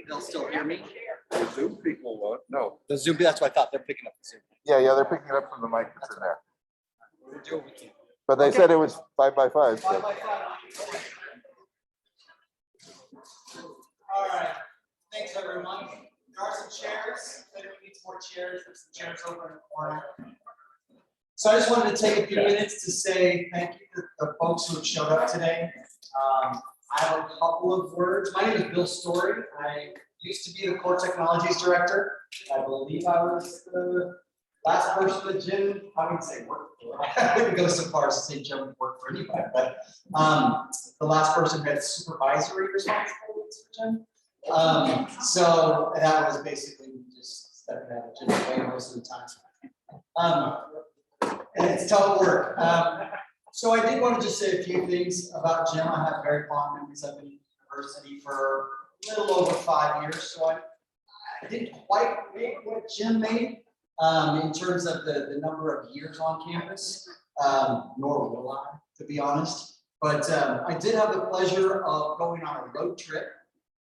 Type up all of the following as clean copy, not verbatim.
They'll still hear me? The Zoom people won't. No. The Zoom, that's what I thought. They're picking up the Zoom. Yeah, they're picking it up from the mic that's in there. We'll do what we can. But they said it was 5 by 5. So. 5 by 5. All right. Thanks, everyone. There are some chairs. If anyone needs more chairs, there's some chairs over in the corner. So I just wanted to take a few minutes to say thank you to the folks who have showed up today. I have a couple of words. My name is Bill Story. I used to be the Core Technologies Director. I believe I was the last person that Jim, I wouldn't say worked for. I wouldn't go so far as to say Jim worked for anybody, but the last person who had supervisory responsibilities for Jim. So that was basically just stepping out of Jim's way most of the time. And it's tough work. So I did want to just say a few things about Jim. I have very fond memories. I've been in university for a little over 5 years, so I didn't quite make what Jim made in terms of the number of years on campus, nor will I, to be honest. But I did have the pleasure of going on a road trip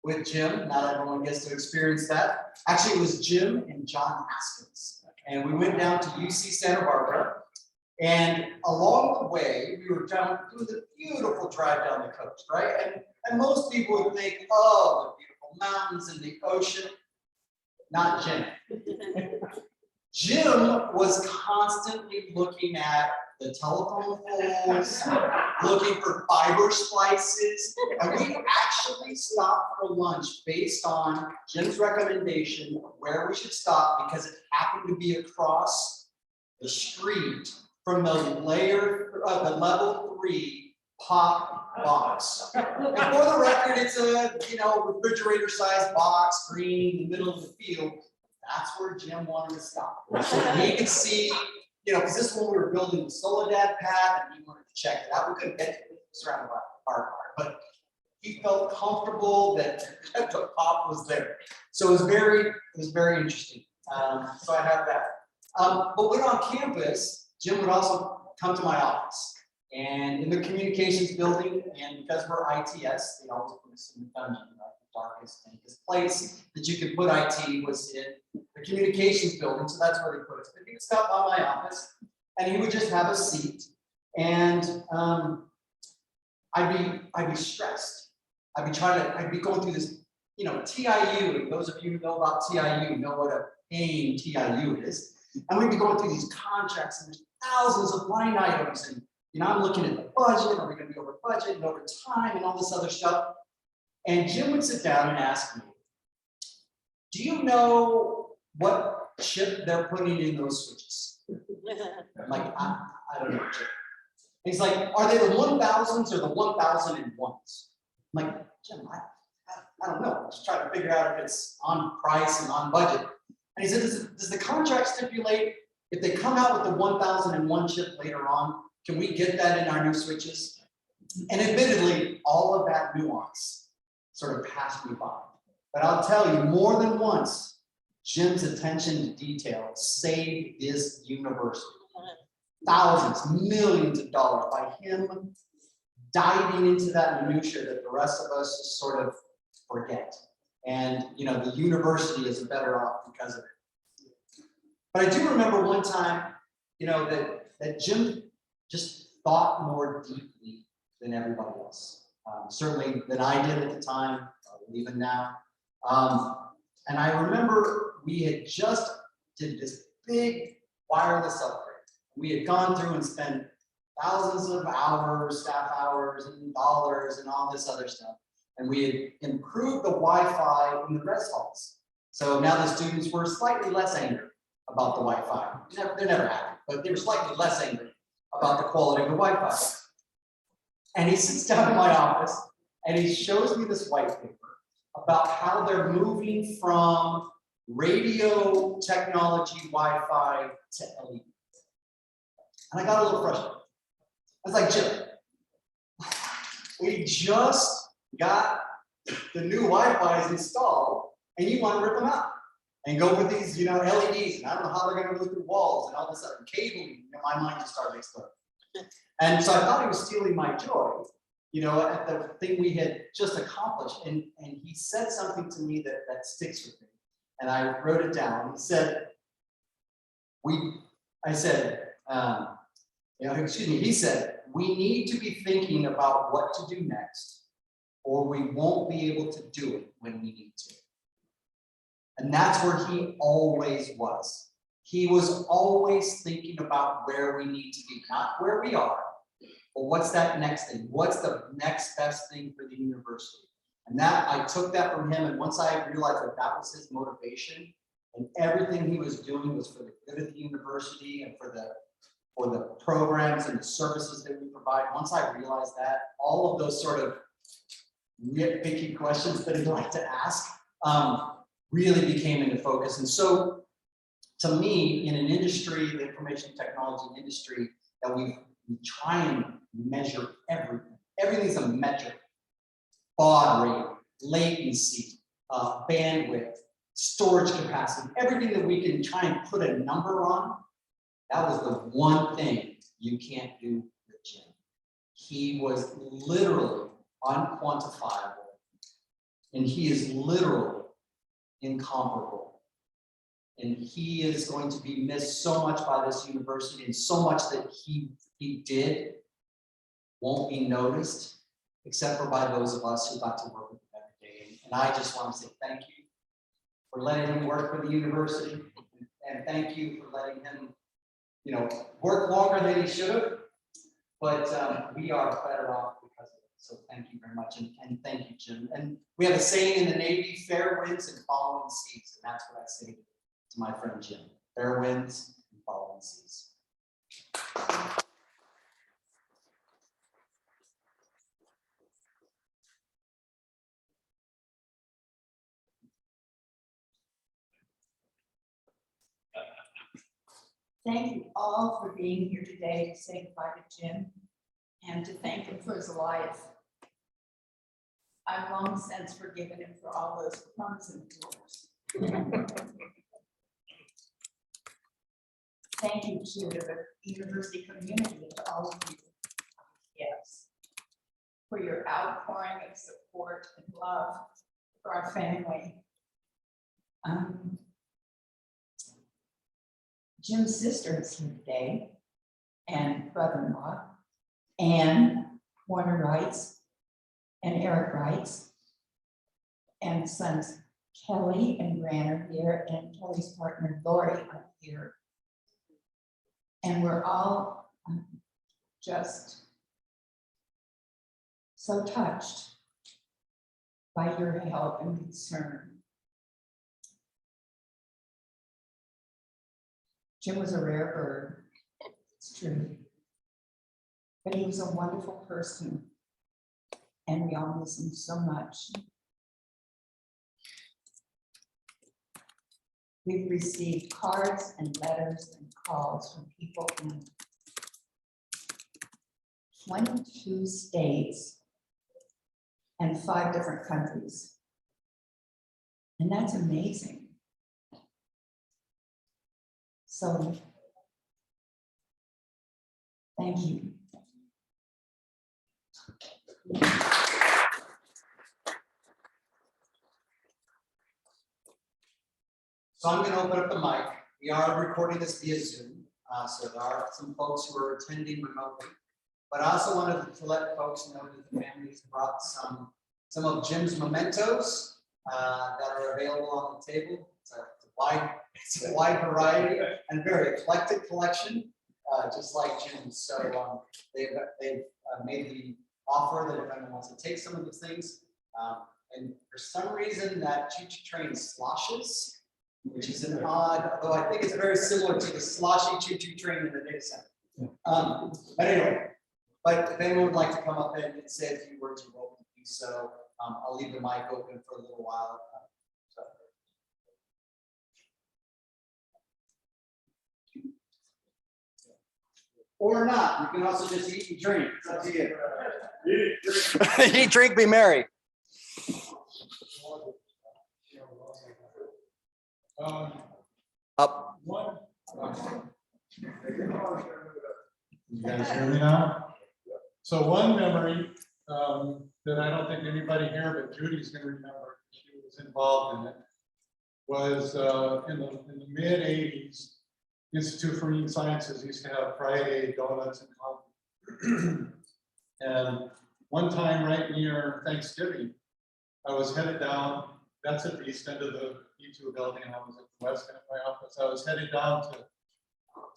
with Jim. Not everyone gets to experience that. Actually, it was Jim and John Haskins. And we went down to UC Santa Barbara. And along the way, we were doing the beautiful drive down the coast, right? And most people would think, oh, the beautiful mountains and the ocean. Not Jim. Jim was constantly looking at the telephone poles, looking for fiber splices, and we actually stopped for lunch based on Jim's recommendation of where we should stop because it happened to be across the street from the level 3 pop box. And for the record, it's a refrigerator-sized box, green, in the middle of the field. That's where Jim wanted to stop. He could see, because this is when we were building the Soledad pad, and he wanted to check it out. We couldn't get it surrounded by barbed wire, but he felt comfortable that the pop was there. So it was very interesting. So I have that. But when on campus, Jim would also come to my office, and in the communications building, and because we're ITS, they always put us in the dungeon, right? The darkest and deepest place that you could put IT was in the communications building, so that's where they put us. But he would stop by my office, and he would just have a seat, and I'd be stressed. I'd be going through this, TIU. Those of you who know about TIU know what a pain TIU is. And we'd be going through these contracts, and there's thousands of line items, and I'm looking at the budget. Are we going to be over budget and over time and all this other stuff? And Jim would sit down and ask me, "Do you know what chip they're putting in those switches?" I'm like, I don't know, Jim. And he's like, "Are they the 1000s or the 1001s?" I'm like, Jim, I don't know. I'm just trying to figure out if it's on price and on budget. And he said, does the contract stipulate if they come out with the 1001 chip later on, can we get that in our new switches? And admittedly, all of that nuance sort of passed me by. But I'll tell you, more than once, Jim's attention to detail saved this university. Thousands, millions of dollars by him diving into that minutia that the rest of us just sort of forget. And the university is better off because of it. But I do remember one time, that Jim just thought more deeply than everybody else. Certainly than I did at the time, even now. And I remember we had just did this big wireless upgrade. We had gone through and spent thousands of hours, staff hours, and dollars, and all this other stuff. And we had improved the Wi-Fi in the rest halls. So now the students were slightly less angry about the Wi-Fi. They're never happy, but they were slightly less angry about the quality of the Wi-Fi. And he sits down in my office and he shows me this white paper about how they're moving from radio technology Wi-Fi to LED. And I got a little frustrated. I was like, Jim, we just got the new Wi-Fi's installed, and you want to rip them out and go with these, LEDs, and I don't know how they're going to go through walls and all this other cabling. My mind just started exploding. And so I thought he was stealing my joy, you know, at the thing we had just accomplished. And he said something to me that sticks with me. And I wrote it down. He said, he said, we need to be thinking about what to do next, or we won't be able to do it when we need to. And that's where he always was. He was always thinking about where we need to be, not where we are, but what's that next thing? What's the next best thing for the university? And that, I took that from him. And once I realized that that was his motivation, and everything he was doing was for the good of the university and for the programs and the services that we provide. Once I realized that, all of those sort of nitpicky questions that he'd like to ask really became into focus. And so, to me, in an industry, the information technology industry, that we try and measure everything. Everything's a metric. Baud rate, latency, bandwidth, storage capacity, everything that we can try and put a number on. That was the one thing you can't do with Jim. He was literally unquantifiable, and he is literally incomparable. And he is going to be missed so much by this university, and so much that he did won't be noticed, except for by those of us who got to work with him every day. And I just want to say thank you for letting him work for the university, and thank you for letting him, you know, work longer than he should have. But we are better off because of it. So thank you very much, and thank you, Jim. And we have a saying in the Navy: fair winds and following seas, and that's what I say to my friend Jim: fair winds and following seas. Thank you all for being here today to say goodbye to Jim and to thank him for his life. I've long since forgiven him for all those crumbs and tours. Thank you to the university community and to all of you, yes, for your outpouring of support and love for our family. Jim's sister is here today, and brother-in-law, and Warner writes, and Eric writes, and sons Kelly and Gran are here, and Kelly's partner Lori are here. And we're all just so touched by your help and concern. Jim was a rare bird, it's true, but he was a wonderful person, and we all miss him so much. We've received cards and letters and calls from people in 22 states and 5 different countries, and that's amazing. So, thank you. So I'm going to open up the mic. We are recording this via Zoom, so there are some folks who are attending remotely. But I also wanted to let folks know that the families brought some of Jim's mementos that are available on the table. It's a wide variety and very eclectic collection, just like Jim's. So they've made the offer that if anyone wants to take some of those things, and for some reason that choo-choo train sloshes, which is an odd, although I think it's very similar to the sloshy choo-choo train in the data center. But anyway, but if anyone would like to come up and say a few words, you're welcome to do so. I'll leave the mic open for a little while. Or not, you can also just eat and drink. It's up to you. Eat, drink, be merry. Up. You guys hear me now? So one memory that I don't think anybody here but Judy's gonna remember, she was involved in it, was in the mid '80s, Institute for Marine Sciences used to have Friday donuts and coffee. And one time right near Thanksgiving, I was headed down, that's at the east end of the E2 building, and I was at the west end of my office. I was headed down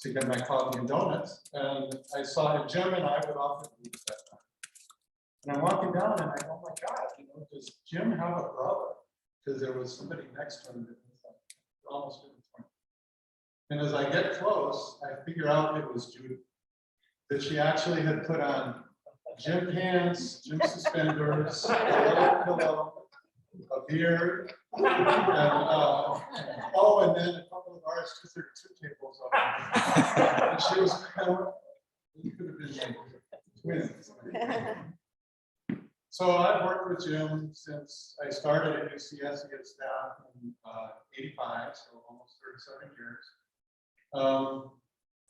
to get my coffee and donuts, and I saw Jim and I would often meet at that time. And I'm walking down and I go, oh my God, you know, does Jim have a brother? Because there was somebody next to him that was like almost in the 20s. And as I get close, I figure out it was Judy. That she actually had put on gym pants, gym suspenders, a little pillow, a beard, and oh, and then a couple of ours, 232 tables up. And she was kind of, you could have been like twins. So I've worked with Jim since I started at UCS as staff in '85, so almost 37 years.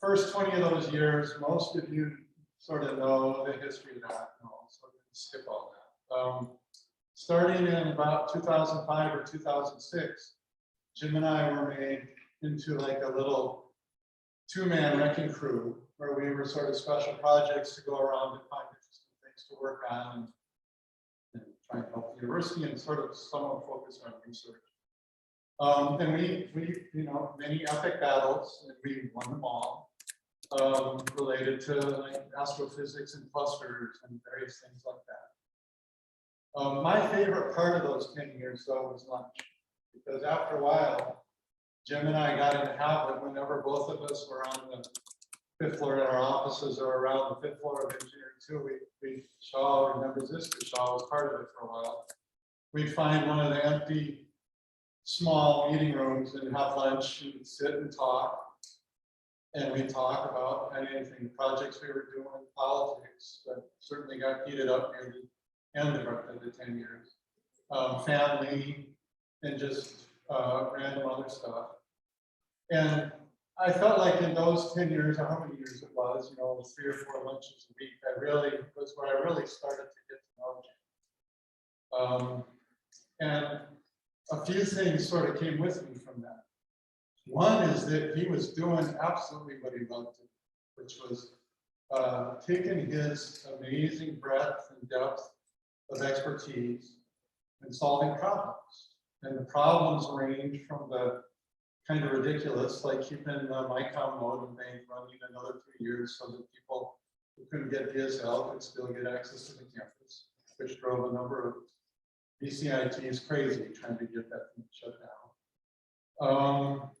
First 20 of those years, most of you sort of know the history of that, so I'm going to skip all that. Starting in about 2005 or 2006, Jim and I were made into like a little two-man wrecking crew where we were sort of special projects to go around and find interesting things to work on and try and help the university and sort of somewhat focus on research. And we, you know, many epic battles, and we won them all, related to like astrophysics and clusters and various things like that. My favorite part of those 10 years, though, was lunch, because after a while, Jim and I got in the habit whenever both of us were on the 5th floor in our offices or around the 5th floor of engineering too, Shaw remembers this because Shaw was part of it for a while. We'd find one of the empty, small meeting rooms and have lunch and sit and talk. And we talk about anything, projects we were doing, politics, that certainly got heated up near the end of the 10 years. Family and just random other stuff. And I felt like in those 10 years, or how many years it was, you know, 3 or 4 lunches a week, was where I really started to get to know Jim. And a few things sort of came with me from that. One is that he was doing absolutely what he loved to, which was taking his amazing breadth and depth of expertise and solving problems. And the problems range from the kind of ridiculous, like keeping the MyCom modem bank running another 2 years so that people who couldn't get DSL could still get access to the campus, which drove a number of VCITs crazy trying to get that thing shut down.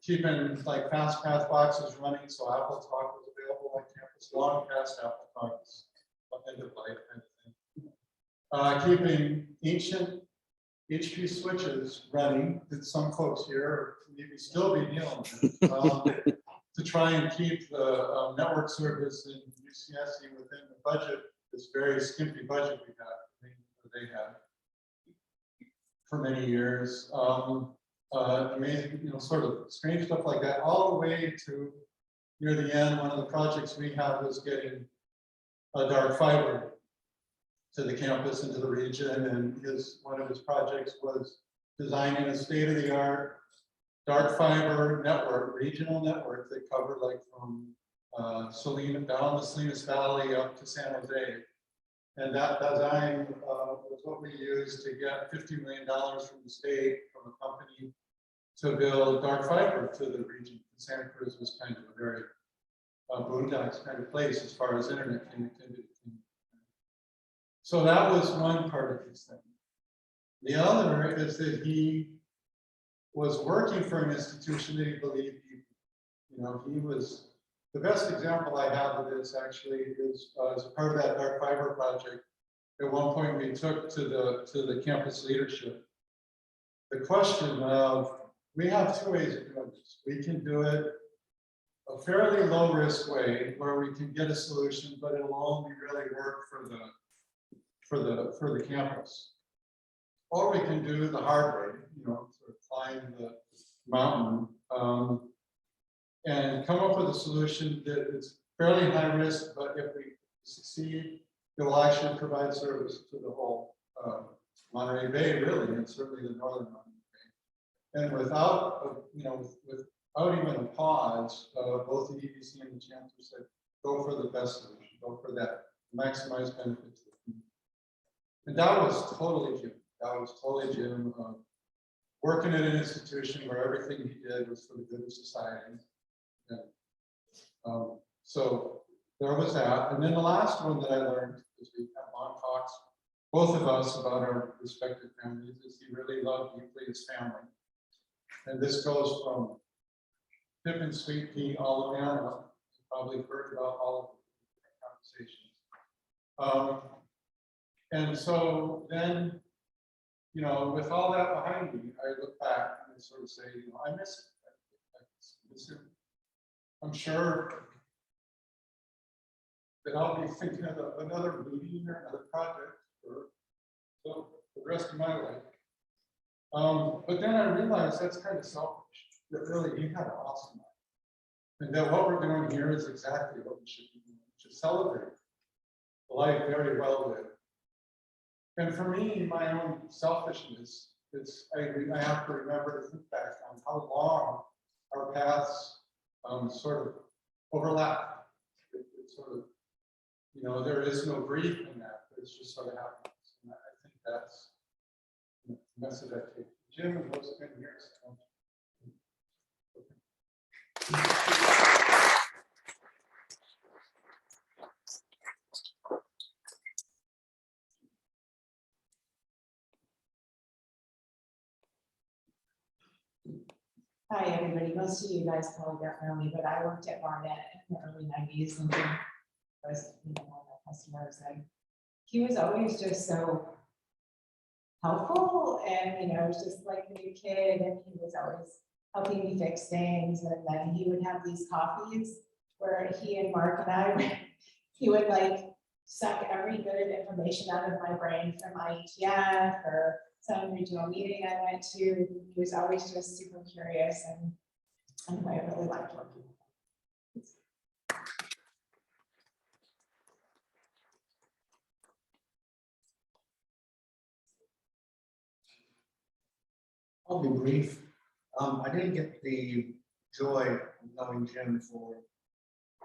Keeping like fast path boxes running so Apple Talk was available on campus long past Apple Talk's end of life kind of thing. Keeping ancient HP switches running that some folks here maybe still be dealing with to try and keep the network service in UCSC within the budget, this very skimpy budget we got, they had for many years. Amazing, you know, sort of strange stuff like that, all the way to near the end. One of the projects we had was getting a dark fiber to the campus and to the region, and one of his projects was designing a state-of-the-art dark fiber network, regional network that covered like from down the Salinas Valley up to San Jose. And that design was what we used to get $50 million from the state, from a company, to build dark fiber to the region. Santa Cruz was kind of a very boondocks kind of place as far as internet connectivity. So that was one part of his thing. The other is that he was working for an institution that he believed he was, the best example I have of this actually is as part of that dark fiber project. At one point we took to the campus leadership the question of, we have 2 ways of doing this. We can do it a fairly low risk way where we can get a solution, but it'll only really work for the campus. Or we can do the hard way, you know, sort of climb the mountain and come up with a solution that is fairly high risk, but if we succeed, it will actually provide service to the whole Monterey Bay, really, and certainly the northern Monterey Bay. And without, without even a pause, both the EDC and the chancellor said, go for the best solution, go for that maximize benefit to the community. And that was totally Jim. That was totally Jim. Working at an institution where everything he did was for the good of society. And, so there was that. And then the last one that I learned is we had long talks, both of us, about our respective families, is he really loved deeply his family. And this goes from Pip and Sweet Pea all the way on up. You probably heard about all of the conversations. And so then, with all that behind me, I look back and sort of say, I miss it. I miss him. I'm sure that I'll be thinking of another meeting or another project for the rest of my life. But then I realized that's kind of selfish, that really he had an awesome life. And that what we're doing here is exactly what we should be doing. We should celebrate the life very well lived. And for me, my own selfishness, I have to remember to think back on how long our paths sort of overlap. It sort of, there is no grief in that, but it's just sort of happens. And I think that's the message I take. Jim and those 10 years. Hi, everybody. Most of you guys probably don't know me, but I worked at Barnett in the early 90s and was one of my customers. And he was always just so helpful and, was just like a new kid. And he was always helping me fix things. And then he would have these coffees where he and Mark and I, he would like suck every bit of information out of my brain from my ETF or some regional meeting I went to. He was always just super curious, and I really liked working with him. I'll be brief. I didn't get the joy of knowing Jim for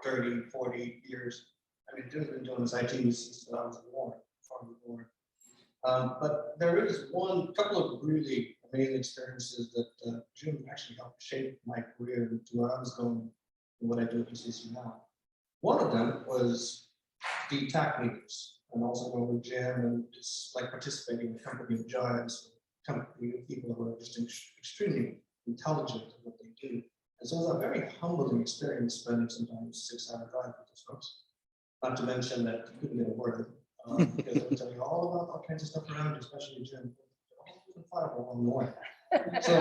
30, 40 years. I mean, Jim's been doing this IT since I was born, before I was born. But there is couple of really amazing experiences that Jim actually helped shape my career to where I was going and what I do at UCC now. One of them was the TAC meetings, and also going with Jim, and it's like participating in a company of giants, company of people who are just extremely intelligent in what they do. And so it was a very humbling experience spending sometimes 6 hour drive with those folks. Not to mention that you couldn't get a word. Because they would tell you all about all kinds of stuff around you, especially Jim. Fireball on the way. So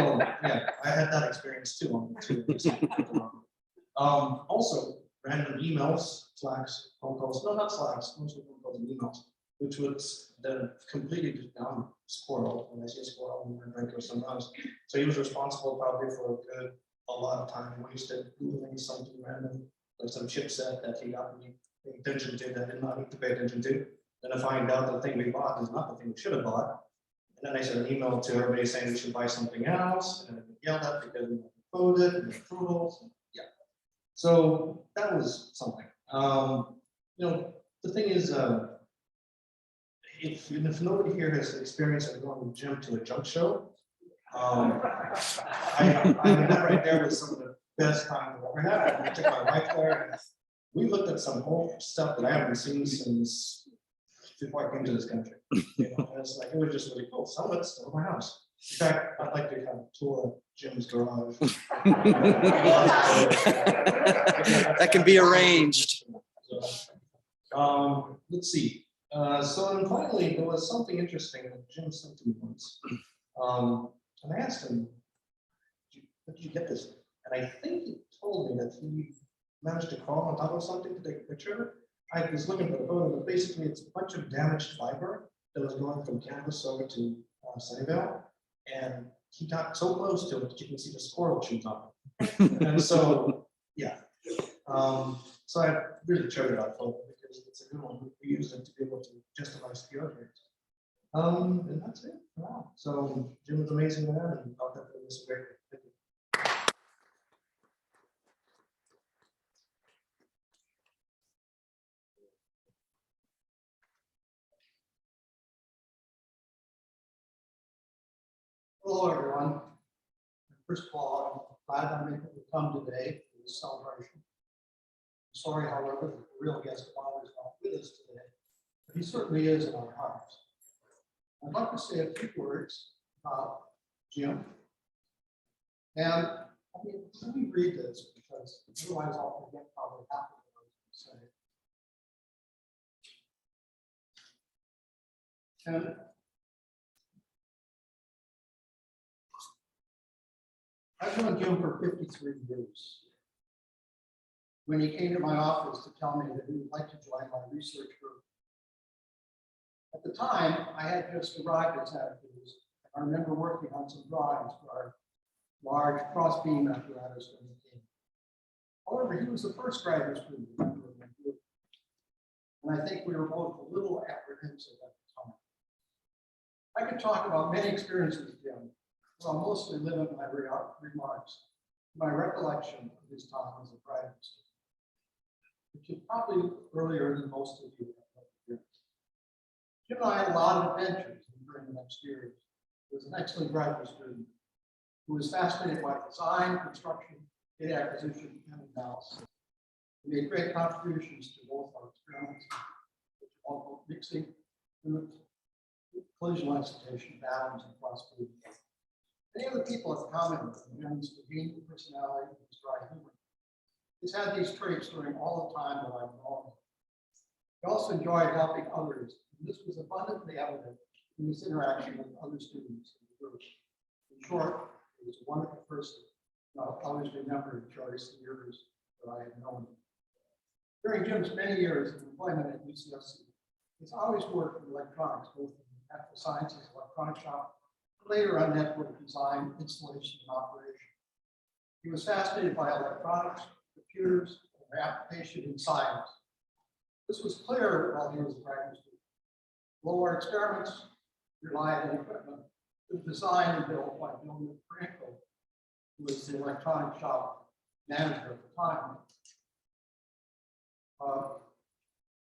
yeah, I had that experience too on the two. Also, random emails, Slacks, phone calls. No, not Slacks. Mostly phone calls and emails, which was then completely just down Squirrel. When I say Squirrel, I'm going to drink or something else. So he was responsible probably for a lot of time wasted moving something random, like some chipset that he got me pay attention to that I did not need to pay attention to. Then I find out the thing we bought is not the thing we should have bought. And then I sent an email to everybody saying we should buy something else, and I get yelled at because we voted and approvals. Yeah. So that was something. The thing is, if nobody here has experience of going with Jim to a junk show, I mean, that right there was some of the best time I've ever had. I took my wife there, and we looked at some whole stuff that I haven't seen since before I came to this country. And it's like, it was just really cool. Some of it's still in my house. In fact, I'd like to have a tour of Jim's garage. That can be arranged. Let's see. So then finally, there was something interesting that Jim said to me once. And I asked him, "Where did you get this?" And I think he told me that he managed to crawl on top of something to take a picture. I was looking for the photo, but basically it's a bunch of damaged fiber that was going from Kansas over to Sunnyvale. And he got so close to it that you can see the squirrel shoot on it. And so, yeah. So I really treasure that photo because it's a good one. We use it to be able to justify skill here. And that's it. Wow. So Jim was amazing man, and I'll definitely miss him. Thank you. Hello, everyone. First of all, I'm glad I'm able to come today for this celebration. I'm sorry, however, that the real guest of honor is not with us today, but he certainly is in our hearts. I'd like to say a few words about Jim. And let me read this because otherwise I'll forget probably half of what I was going to say. And I've known Jim for 53 years. When he came to my office to tell me that he would like to join my research group. At the time, I had just arrived at Santa Cruz. I remember working on some drawings for our large cross-beam apparatus when he came. However, he was the first graduate student member of my group. And I think we were both a little apprehensive at the time. I could talk about many experiences with Jim, but I'll mostly limit my remarks to my recollection of his time as a graduate student, which is probably earlier than most of you have. Jim and I had a lot of adventures during the next years. He was an excellent graduate student who was fascinated by design, construction, data acquisition, and analysis. He made great contributions to both our experiments, which involved mixing, collision isolation, atoms, and cross-beam. Many of the people have commented on Jim's convenient personality and his dry humor. He's had these traits during all the time that I've known him. He also enjoyed helping others, and this was abundantly evident in his interaction with other students in the group. In short, he was a wonderful person, and I'll always remember and cherish the years that I have known him. During Jim's many years of employment at UCSC, he's always worked in electronics, both in the natural sciences electronic shop, and later on network design, installation, and operation. He was fascinated by electronics, computers, and their application in science. This was clear while he was a graduate student. Lower experiments relied on equipment that was designed and built by Bill Franco, who was the electronic shop manager at the time.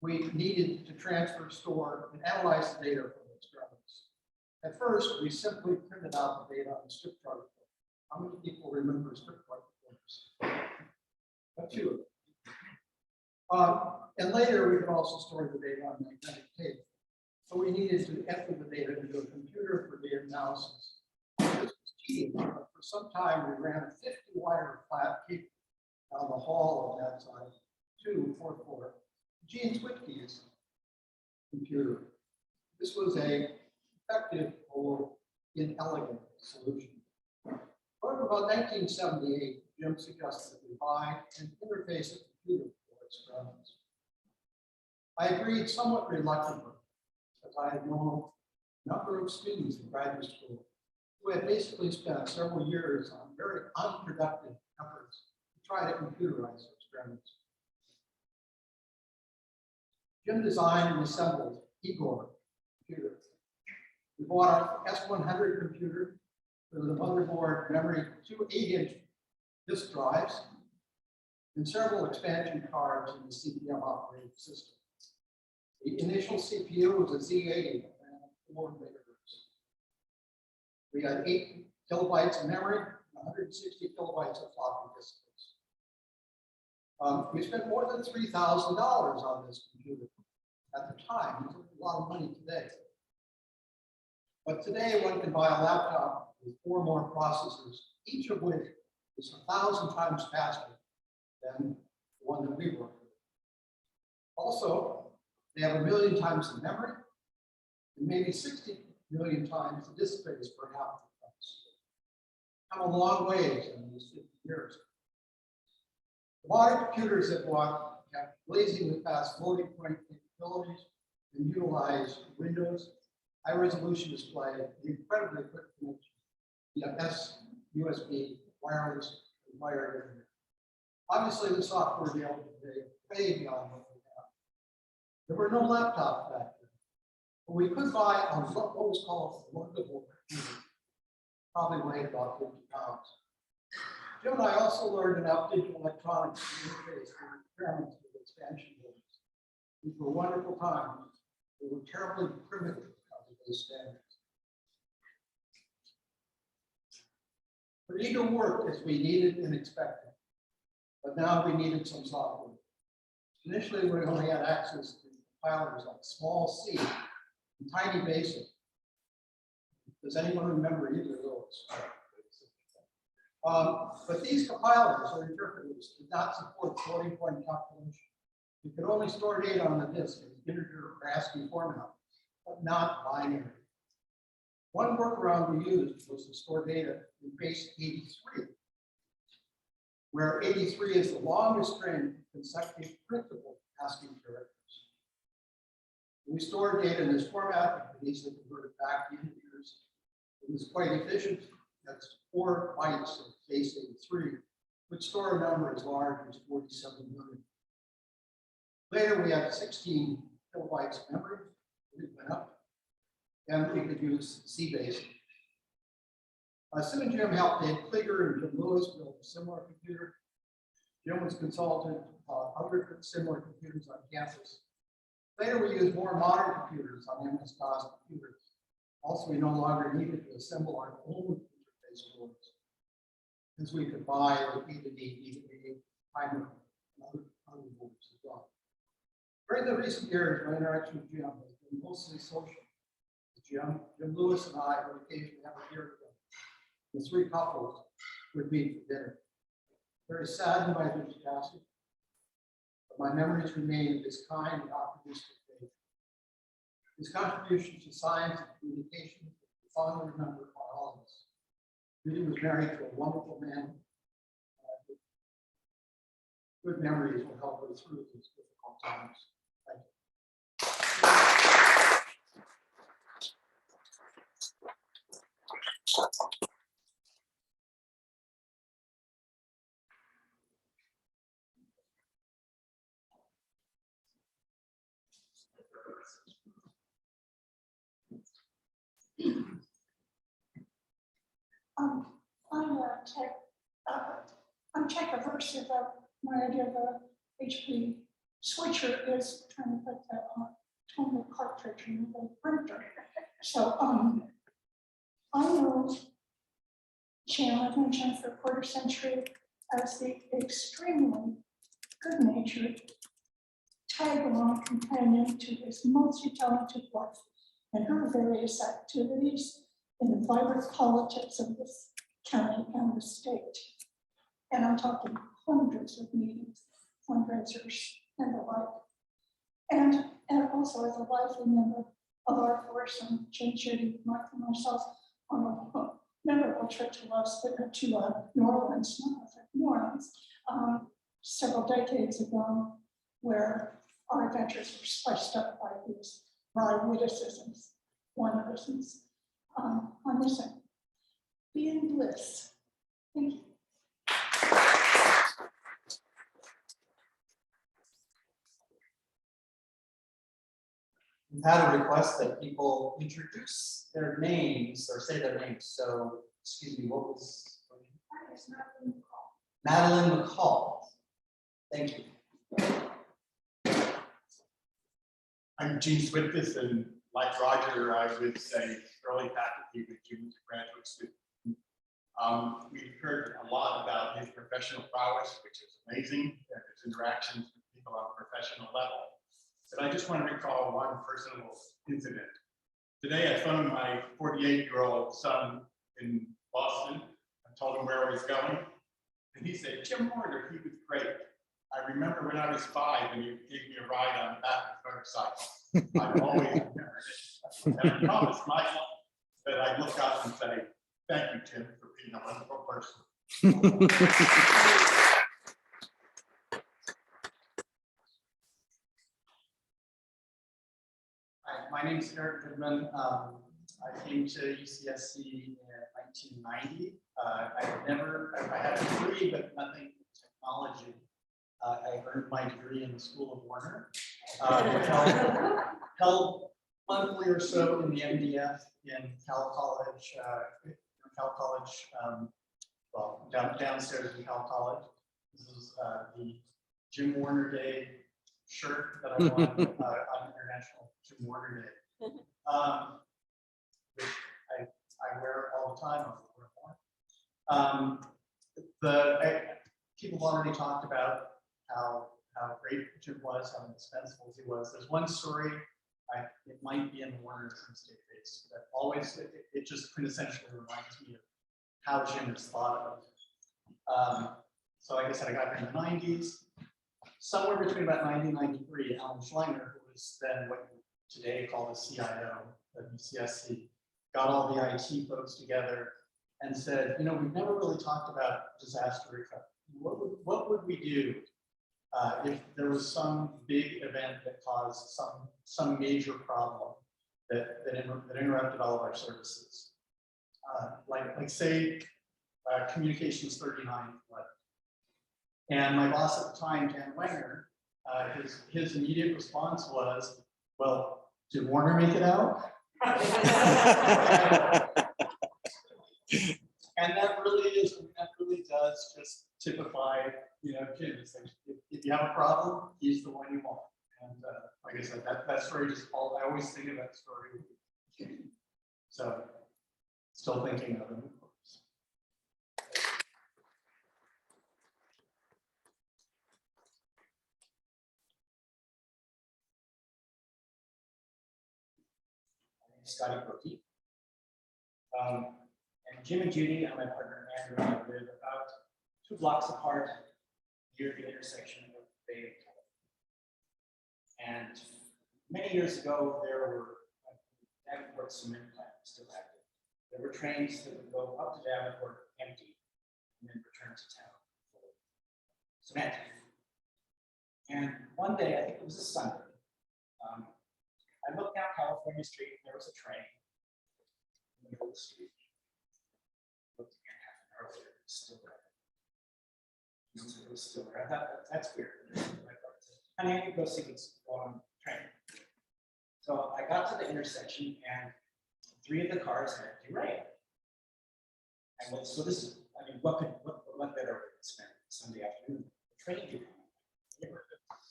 We needed to transfer, store, and analyze the data from the experiments. At first, we simply printed out the data on strip chart. How many people remember strip chart forms? A few. And later, we could also store the data on magnetic tape. So we needed to enter the data into a computer for data analysis. This was cheating, but for some time, we ran a 50-wire flat cable down the hall of that side to fourth floor. Gene Twitke's computer. This was a effective or inelegant solution. However, about 1978, Jim suggested that we buy and interface a computer for experiments. I agreed somewhat reluctantly, as I had known a number of students in graduate school who had basically spent several years on very unproductive efforts to try to computerize experiments. Jim designed and assembled Igor computer. We bought an S100 computer with a motherboard, memory, 2 8-inch disk drives, and several expansion cards in the CPM operating system. The initial CPU was a Z80 and 4 megahertz. We had 8 kilobytes of memory, and 160 kilobytes of floppy disk space. We spent more than $3,000 on this computer at the time. It's a lot of money today. But today, one can buy a laptop with 4 more processors, each of which is 1,000 times faster than the one that we work with. Also, they have 1 million times the memory and maybe 60 million times the disk space per half the price. Come a long ways in these 50 years. The modern computers that bought have blazingly fast loading point capabilities and utilize Windows, high resolution display, and incredibly quick connection via S, USB, wireless, and wired internet. Obviously, the software available today is way beyond what we have. There were no laptops back then. But we could buy what was called a lookable computer. Probably weighed about 50 pounds. Jim and I also learned enough digital electronics to interface with experiments with expansion boards. These were wonderful times. They were terribly primitive because of those standards. But neither worked as we needed and expected. But now we needed some software. Initially, we only had access to compilers like Small C and Tiny Basic. Does anyone remember either of those? But these compilers or interpreters did not support floating point calculation. You could only store data on the disk in integer or ASCII format, but not binary. One workaround we used was to store data in base 83, where 83 is the longest string of consecutive printable ASCII characters. When we stored data in this format, we could easily convert it back to integers. It was quite efficient. That's 4 bytes of base 83, which store a number as large as 47 million. Later, we had 16 kilobytes of memory. It went up, and we could use C-base. Sim and Jim helped Dave Klieger and Jim Lewis build a similar computer. Jim was consultant other similar computers on campus. Later, we used more modern computers on MS-DOS computers. Also, we no longer needed to assemble our own interface boards, since we could buy the EDA timer and other boards as well. During the recent years, my interaction with Jim has been mostly social. Jim Lewis and I would occasionally have a beer together. The 3 couples would meet for dinner. Very saddened by his passing, but my memories remain of his kind and optimistic faith. His contributions to science and communication are fondly remembered by all of us. Judy was married to a wonderful man. Good memories will help her through these difficult times. Thank you. I'm controversial about my idea of a HP switcher is trying to put the toner cartridge in the printer. So I know Chan, I've known Chan for a quarter century as the extremely good-natured tag-along companion to his multi-talented wife and her various activities in the vibrant politics of this county and the state. And I'm talking hundreds of meetings, fundraisers, and the like. And also as a lively member of our force and Jim, Judy, Mike, and myself on a memorable trip to New Orleans, New Orleans, several decades ago, where our adventures were spiced up by these wry witticisms, wonderisms. On this end, be in bliss. Thank you. We've had a request that people introduce their names or say their names. So, excuse me, what was? Madeline McCall. Thank you. I'm Gene Switkus, and like Roger, I was a early faculty with Jim as a graduate student. We've heard a lot about his professional prowess, which is amazing, and his interactions with people on a professional level. But I just want to recall one personal incident. Today, I phoned my 48-year-old son in Boston. I told him where I was going, and he said, Jim Warner, he was great. I remember when I was 5 and you gave me a ride on the back of a motorcycle. I've always remembered it. And I promised myself that I'd look up and say, thank you, Tim, for being a wonderful person. Hi, my name is Eric Goodman. I came to UCSC in 1990. I had a degree, but nothing in technology. I earned my degree in the School of Warner. Held monthly or so in the MDF in Cowell College, well, downstairs in Cowell College. This is the Jim Warner Day shirt that I won on International Jim Warner Day. Which I wear all the time. People have already talked about how great Jim was, how indispensable he was. There's one story, it might be in the Warner State Face, that always, it just quintessentially reminds me of how Jim is thought of. So like I said, I got here in the 90s. Somewhere between about 90 and 93, Alan Schleiner, who was then what you today call the CIO of UCSC, got all the IT folks together and said, you know, we've never really talked about disaster recovery. What would we do if there was some big event that caused some major problem that interrupted all of our services? Like say, communications 39 flood. And my boss at the time, Dan Wenger, his immediate response was, well, did Warner make it out? And that really does just typify, you know, Jim. It's like, if you have a problem, he's the one you want. And like I said, that story just I always think of that story. So, still thinking of him, of course. Scotty Brookie. And Jim and Judy and my partner Andrew and I live about 2 blocks apart near the intersection of Bay and Cowell. And many years ago, there were Davenport cement plant still active. There were trains that would go up to Davenport empty and then return to town full of cement. And one day, I think it was a Sunday, I looked down California Street and there was a train in the middle of the street. Looked again half an hour later, it was still there. It was still there. I thought, that's weird. Honey, I could go see what's going on the train. So I got to the intersection and 3 of the cars had derailed. And so this is, I mean, what better way to spend Sunday afternoon? The train derailed.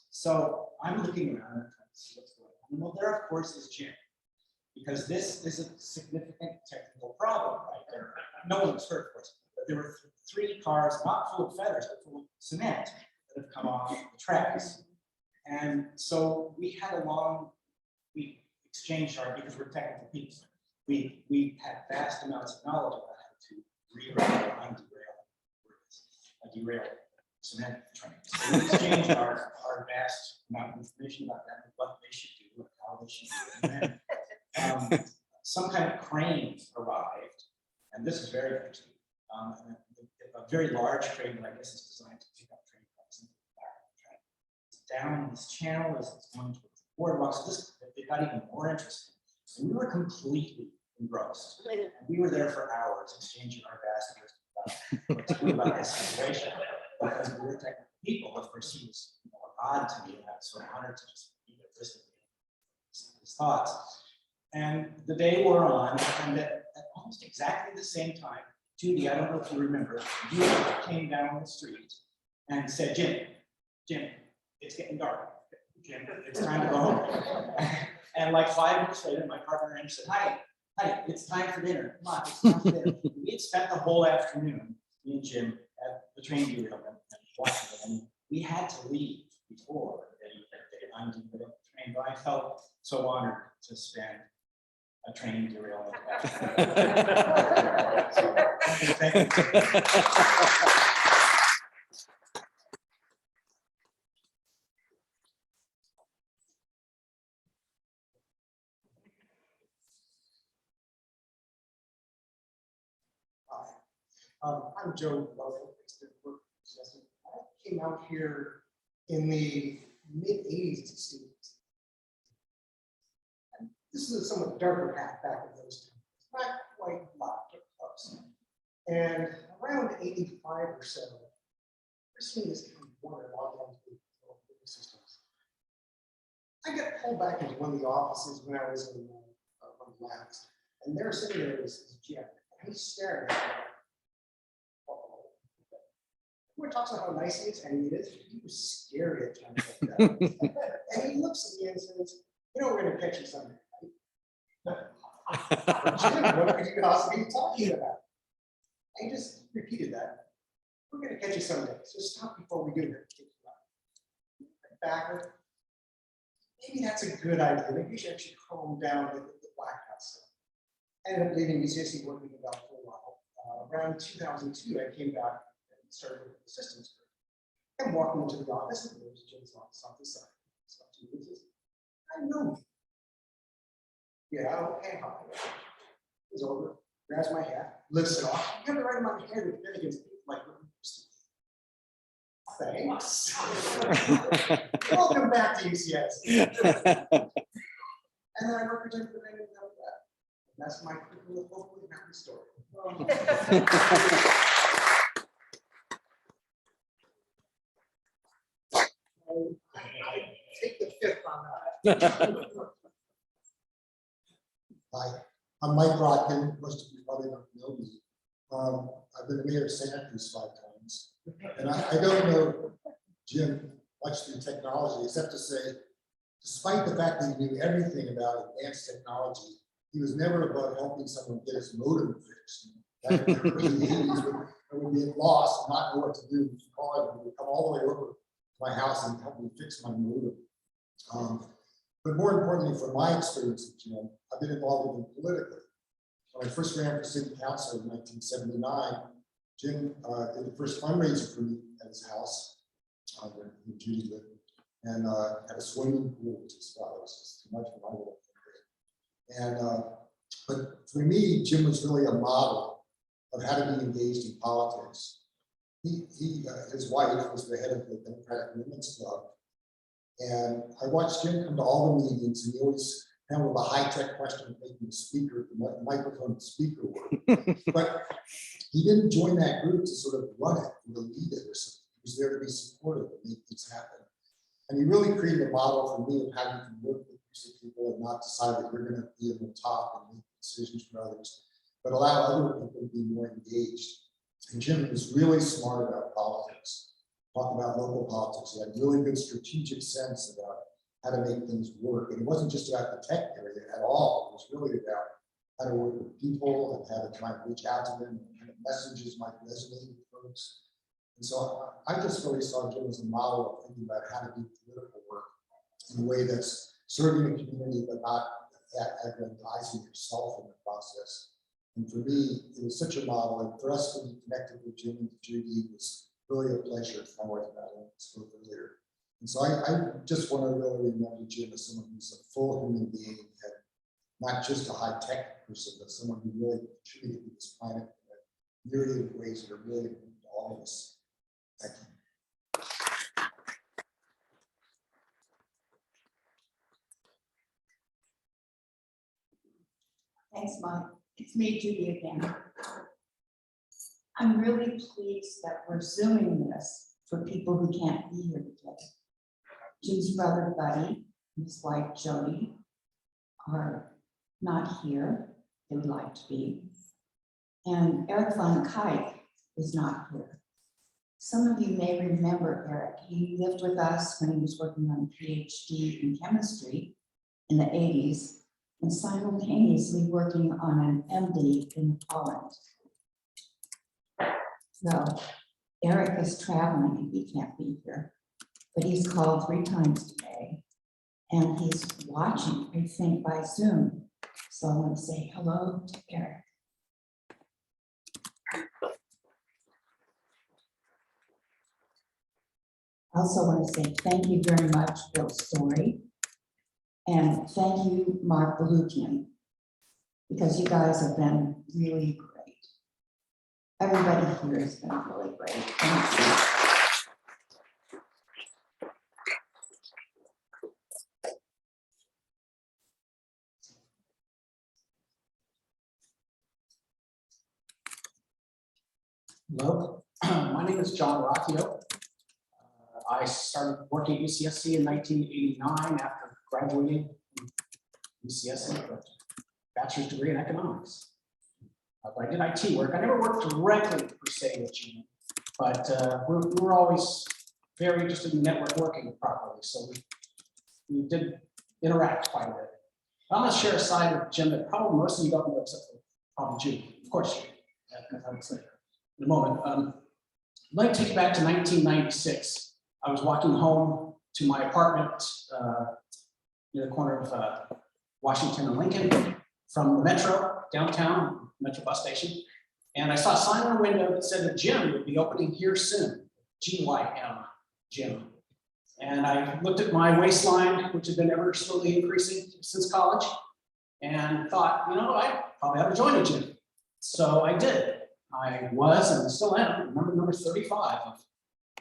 So I'm looking around and trying to see what's going on. Well, there, of course, is Jim, because this is a significant technical problem, right? There, no one was hurt, of course, but there were 3 cars, not full of feathers, but full of cement that have come off the tracks. And so we exchanged because we're technical people, we had vast amounts of knowledge about how to derail or derail cement trains. So we exchanged our vast amount of information about that and what they should do and how they should do it. And then some kind of crane arrived, and this is very interesting. A very large crane that I guess is designed to pick up train cars in the back of the train. It's down this channel as it's going towards the boardwalk. So it got even more interesting. And we were completely engrossed. And we were there for hours exchanging our vast knowledge about what to do about this situation. Because we were technical people, of course, he was odd to me, and I was so honored to just be there listening to his thoughts. And the day wore on, and at almost exactly the same time, Judy, I don't know if you remember, you came down the street and said, Jim, it's getting dark. Jim, it's time to go home. And like 5 minutes later, my partner Andrew said, hi, it's time for dinner. Come on, it's time for dinner. We had spent the whole afternoon, me and Jim, at the train derailment and watching it, and we had to leave before they undid the train. But I felt so honored to spend a train derailment. So, thank you. I'm Joe Lovell. I came out here in the mid-80s as a student. And this is a somewhat darker path back in those times. Not quite a lot, but close. And around 85 or so, Chris Lee is kind of wandered along called back into one of the offices when I was in one of the labs, and there sitting there was Jim, and he's staring at me. Everyone talks about how nice he is, and he is. He was scary at times like that. And he looks at me and says, "You know, we're going to catch you someday." Jim, what could you possibly be talking about? I just repeated that. We're going to catch you someday. So stop before we do it. Backward. Maybe that's a good idea. Maybe you should actually calm down with the Black House. I ended up leaving UCSC working about for a while. Around 2002, I came back and started with the systems group. I'm walking into the office, and there's Jim's office on this side. So I know. Yeah, okay, hi. He's over, grabs my hat, lifts it off. You have it right in my hand with Finnegan's like. Thanks. Welcome back to UCSC. And then I represent the name of that. That's my quick little hopefully happy story. I take the fifth on that. Hi, I'm Mike Rotkin. Most of you probably don't know me. I've been mayor of Santa Cruz 5 times. And I don't know Jim much through technology, except to say, despite the fact that he knew everything about advanced technology, he was never about helping someone get his modem fixed. Back in the early 80s, I would be lost and not know what to do. He'd call it, and he would come all the way over to my house and help me fix my modem. But more importantly, from my experience with Jim, I've been involved with him politically. When I first ran for city council in 1979, Jim did the first fundraiser for me at his house, where Judy lived, and had a swimming pool, which is, wow, it was just too much for my little family. And but for me, Jim was really a model of how to be engaged in politics. His wife was the head of the Democratic Women's Club, and I watched Jim come to all the meetings, and he always handled a high-tech question of making the speaker, the microphone the speaker work. But he didn't join that group to sort of run it or to lead it or something. He was there to be supportive and make things happen. And he really created a model for me of how you can work with people and not decide that you're going to be at the top and make decisions for others, but allow other people to be more engaged. And Jim was really smart about politics, talk about local politics. He had really good strategic sense about how to make things work. And it wasn't just about the tech area at all. It was really about how to work with people and how to try and reach out to them, and kind of messages might resonate with folks. And so I just really saw Jim as a model of thinking about how to do political work in a way that's serving the community, but not aggrandizing yourself in the process. And for me, it was such a model, and for us to be connected with Jim and Judy was really a pleasure. I worked about it, spoke earlier. And so I just want to really remember Jim as someone who's a full human being, and not just a high-tech person, but someone who really contributed to this planet in a myriad of ways that are really important to all of us. Thank you. Thanks, Mike. It's me, Judy, again. I'm really pleased that we're Zooming this for people who can't be here today. Jim's brother, Buddy, and his wife, Jody, are not here. They would like to be. And Eric Von Kuyk is not here. Some of you may remember Eric. He lived with us when he was working on a PhD in chemistry in the 80s, and simultaneously working on an MD in Holland. So Eric is traveling and he can't be here, but he's called 3 times today, and he's watching, I think, by Zoom. So I want to say hello to Eric. I also want to say thank you very much, Bill Story. And thank you, Mark Balukian, because you guys have been really great. Everybody here has been really great. Thank you. Hello, my name is John Rocchio. I started working at UCSC in 1989 after graduating from UCS with a bachelor's degree in economics. But I did IT work. I never worked directly per se with Jim, but we're always very interested in network working properly. So we did interact quite a bit. I'm gonna share a side of Jim that probably most of you don't know except for probably Judy. Of course, you. I would say in a moment. I'd like to take you back to 1996. I was walking home to my apartment near the corner of Washington and Lincoln from the Metro, downtown, Metro bus station. And I saw a sign on the window that said the gym would be opening here soon, GYM, gym. And I looked at my waistline, which had been ever slowly increasing since college, and thought, you know, I probably ought to join a gym. So I did. I was and still am number 35 of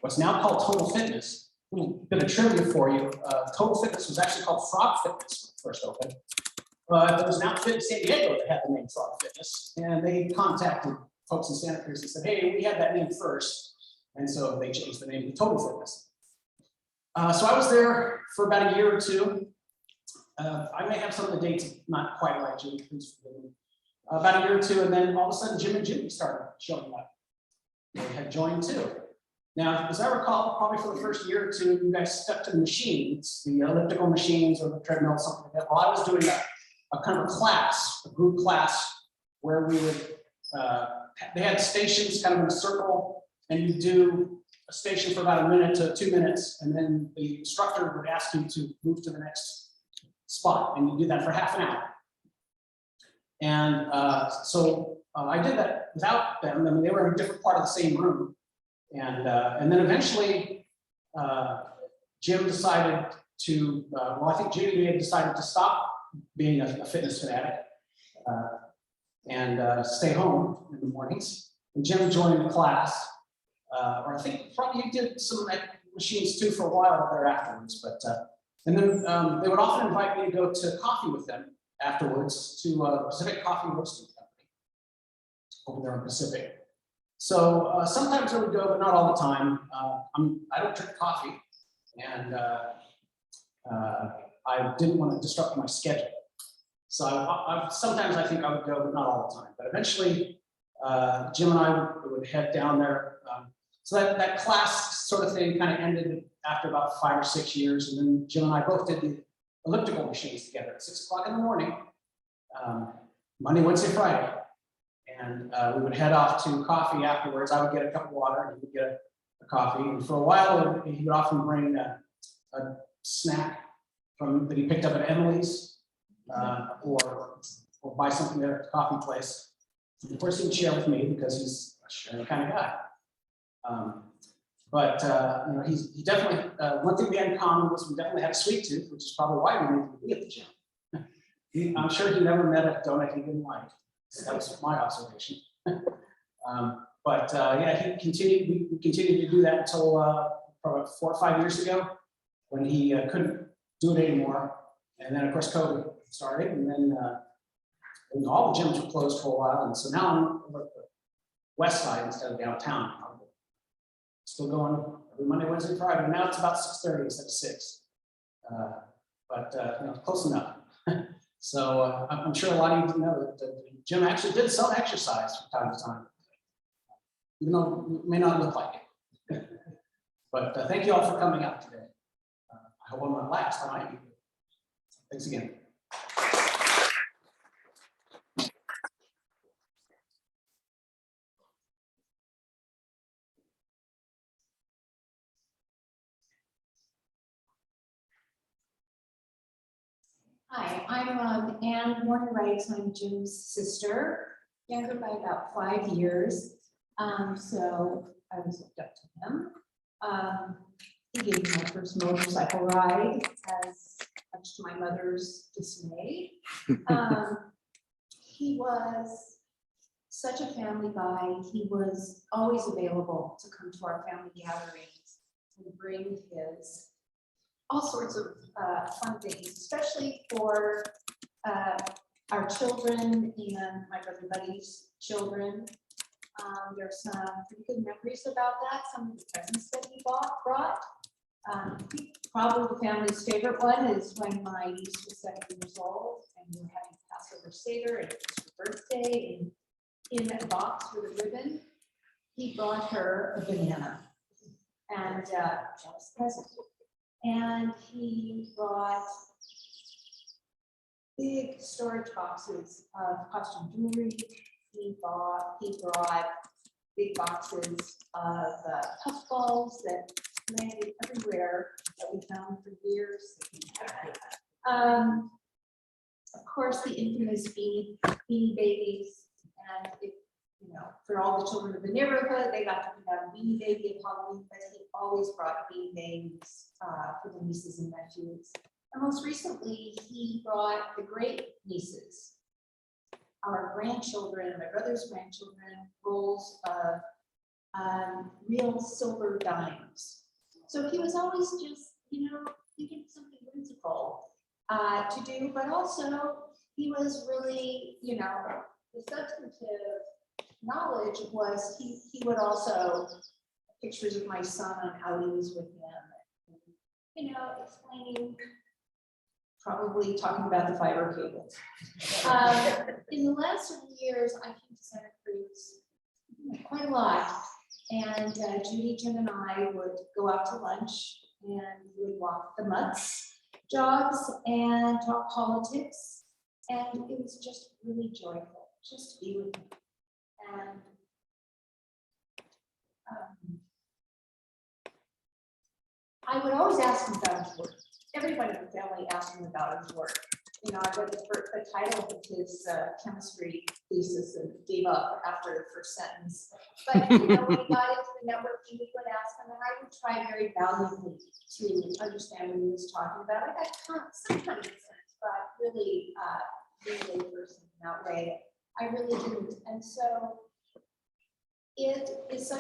what's now called Total Fitness. A little bit of trivia for you. Total Fitness was actually called Frog Fitness when it first opened. But there was an outfit in San Diego that had the name Frog Fitness, and they contacted folks in Santa Cruz and said, hey, we had that name first. And so they changed the name to Total Fitness. So I was there for about a year or two. I may have some of the dates not quite right, Jimmy, please forgive me. About a year or two, and then all of a sudden Jim and Judy started showing up. They had joined too. Now, as I recall, probably for the first year or two, you guys stuck to the machines, the elliptical machines or the treadmill, something like that. Well, I was doing a kind of a class, a group class, where we would, they had stations kind of in a circle, and you do a station for about a minute to 2 minutes, and then the instructor would ask you to move to the next spot, and you do that for half an hour. And so I did that without them. I mean, they were in a different part of the same room. And then eventually, Jim decided to, well, I think Judy had decided to stop being a fitness fanatic and stay home in the mornings. And Jim joined the class, or I think probably you did some machines too for a while there afterwards. But and then they would often invite me to go to coffee with them afterwards to Pacific Coffee Roasting Company over there in Pacific. So sometimes I would go, but not all the time. I don't drink coffee, and I didn't want to disrupt my schedule. So sometimes I think I would go, but not all the time. But eventually, Jim and I would head down there. So that class sort of thing kind of ended after about 5 or 6 years, and then Jim and I both did the elliptical machines together at 6 o'clock in the morning, Monday, Wednesday, Friday. And we would head off to coffee afterwards. I would get a cup of water, and he would get a coffee. And for a while, he would often bring a snack that he picked up at Emily's, or buy something there at the coffee place. And of course, he would share with me because he's a sharing kind of guy. But you know, he definitely, one thing we had in common was we definitely had a sweet tooth, which is probably why we needed to be at the gym. I'm sure he never met a donut he didn't like. That was my observation. But yeah, we continued to do that until probably 4 or 5 years ago, when he couldn't do it anymore. And then of course COVID started, and then all the gyms were closed for a while. And so now I'm over at the west side instead of downtown. Still going every Monday, Wednesday, Friday. Now it's about 6:30 instead of 6. But you know, close enough. So I'm sure a lot of you know that Jim actually did some exercise from time to time, even though it may not look like it. But thank you all for coming out today. I hope I'm not last tonight. Thanks again. Hi, I'm Anne Warner-Wright. I'm Jim's sister, younger by about 5 years. So I was hooked up to him. He gave me my first motorcycle ride, as much to my mother's dismay. He was such a family guy. He was always available to come to our family gatherings and bring his all sorts of fun things, especially for our children and my brother Buddy's children. There's some pretty good memories about that. Some of the presents that he brought. Probably the family's favorite one is when my niece was 7 years old and we were having Passover Seder and it was her birthday, and in a box with a ribbon, he brought her a banana and just a present. And he brought big storage boxes of costume jewelry. He brought big boxes of puffballs that landed everywhere that we found for years. Of course, the infamous beanie babies, and it, you know, for all the children of the neighborhood, they got to pick out a beanie baby at Halloween, but he always brought beanie babies for the nieces and nephews. And most recently, he brought the great nieces, our grandchildren, my brother's grandchildren, rolls of real silver dimes. So he was always just, you know, thinking of something whimsical to do, but also he was really, you know, the substantive knowledge was he would also pictures of my son on outings with him, and, you know, explaining, probably talking about the fiber cables. In the last several years, I came to Santa Cruz quite a lot. And Judy, Jim, and I would go out to lunch and we would walk the mutts, jogs, and talk politics. And it was just really joyful just to be with him. And I would always ask him about his work. Everybody in the family asked him about his work. You know, I read the title of his chemistry thesis and gave up after the first sentence. But you know, when he got into the networking, we would ask him, and I would try very valiantly to understand what he was talking about. I got some kind of sense, but really, being a person in that way, I really didn't. And so it is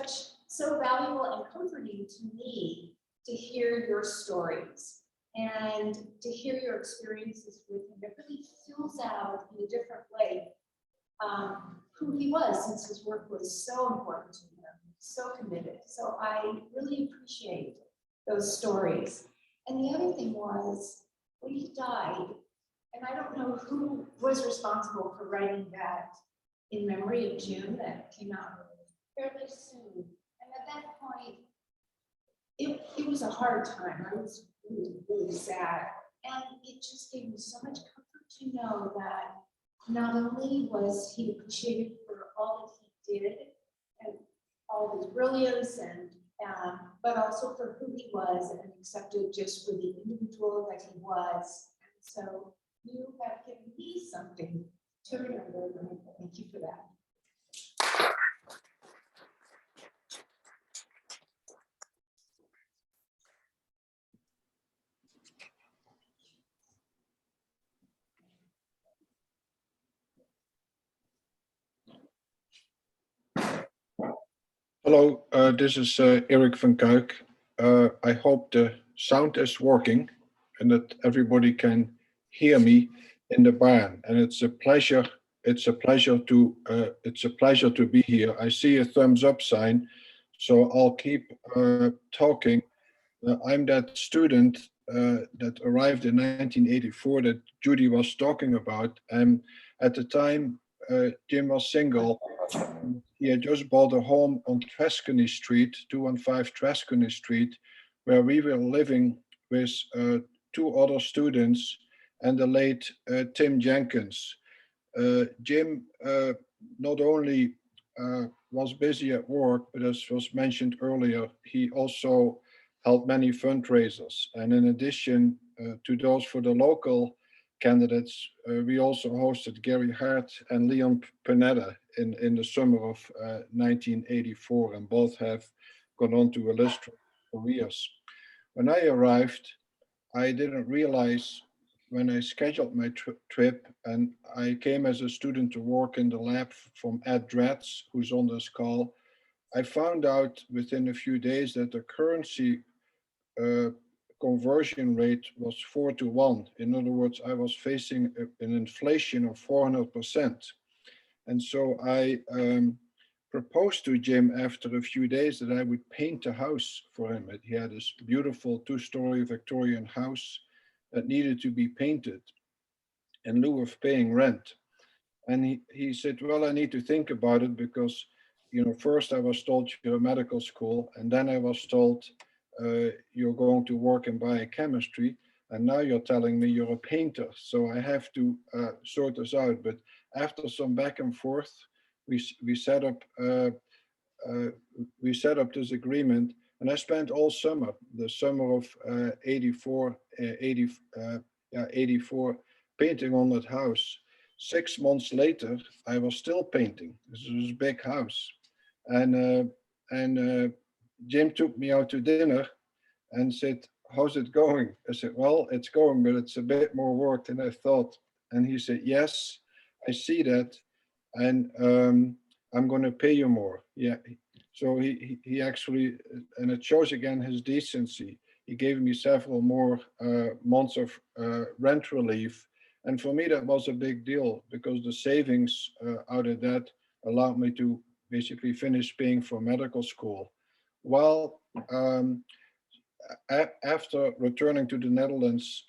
so valuable and comforting to me to hear your stories and to hear your experiences with him. It really fills out in a different way who he was, since his work was so important to him, so committed. So I really appreciate those stories. And the other thing was, when he died, and I don't know who was responsible for writing that in memory of June that came out fairly soon. And at that point, it was a hard time. I was really, really sad. And it just gave me so much comfort to know that not only was he appreciated for all that he did and all his brilliance, and but also for who he was and accepted just for the individual that he was. And so you have given me something to remember, and thank you for that. Hello, this is Eric van Kuik. I hope the sound is working and that everybody can hear me in the barn. And it's a pleasure. It's a pleasure to be here. I see a thumbs up sign, so I'll keep talking. I'm that student that arrived in 1984 that Judy was talking about. And at the time, Jim was single. He had just bought a home on Trescony Street, 215 Trescony Street, where we were living with 2 other students and the late Tim Jenkins. Jim not only was busy at work, but as was mentioned earlier, he also held many fundraisers. And in addition to those for the local candidates, we also hosted Gary Hart and Leon Panetta in the summer of 1984, and both have gone on to illustrious careers. When I arrived, I didn't realize when I scheduled my trip, and I came as a student to work in the lab from Ed Dratz, who's on this call, I found out within a few days that the currency conversion rate was 4-to-1. In other words, I was facing an inflation of 400%. And so I proposed to Jim after a few days that I would paint the house for him. He had this beautiful 2-story Victorian house that needed to be painted in lieu of paying rent. And he said, well, I need to think about it because, first I was told you're a medical school, and then I was told you're going to work in biochemistry, and now you're telling me you're a painter. So I have to sort this out. But after some back and forth, we set up this agreement, and I spent all summer, the summer of 84, painting on that house. 6 months later, I was still painting. This was a big house, and Jim took me out to dinner and said, "How's it going?" I said, "Well, it's going, but it's a bit more work than I thought." And he said, "Yes, I see that, and I'm going to pay you more." Yeah. So he actually, and it shows again his decency. He gave me several more months of rent relief. And for me, that was a big deal because the savings out of that allowed me to basically finish paying for medical school. Well, after returning to the Netherlands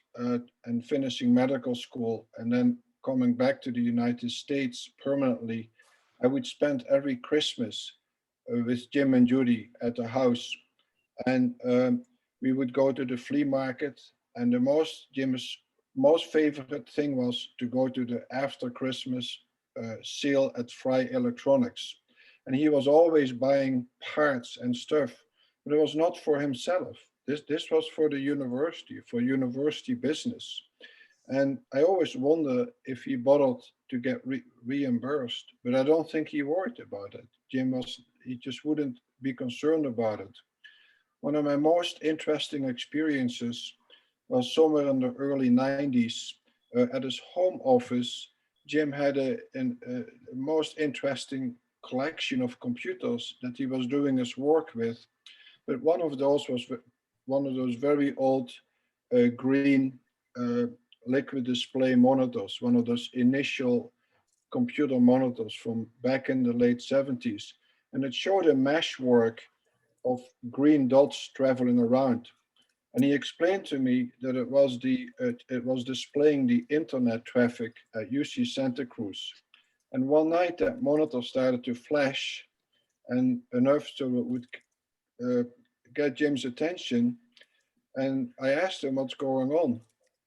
and finishing medical school and then coming back to the United States permanently, I would spend every Christmas with Jim and Judy at the house. And we would go to the flea market, and Jim's most favorite thing was to go to the after Christmas sale at Fry Electronics. And he was always buying parts and stuff, but it was not for himself. This was for the university, for university business. And I always wonder if he bothered to get reimbursed, but I don't think he worried about it. He just wouldn't be concerned about it. One of my most interesting experiences was somewhere in the early 90s. At his home office, Jim had a most interesting collection of computers that he was doing his work with. But one of those was one of those very old green liquid display monitors, one of those initial computer monitors from back in the late 70s. And it showed a meshwork of green dots traveling around. And he explained to me that it was displaying the internet traffic at UC Santa Cruz. And one night that monitor started to flash, and enough so it would get Jim's attention. And I asked him what's going on.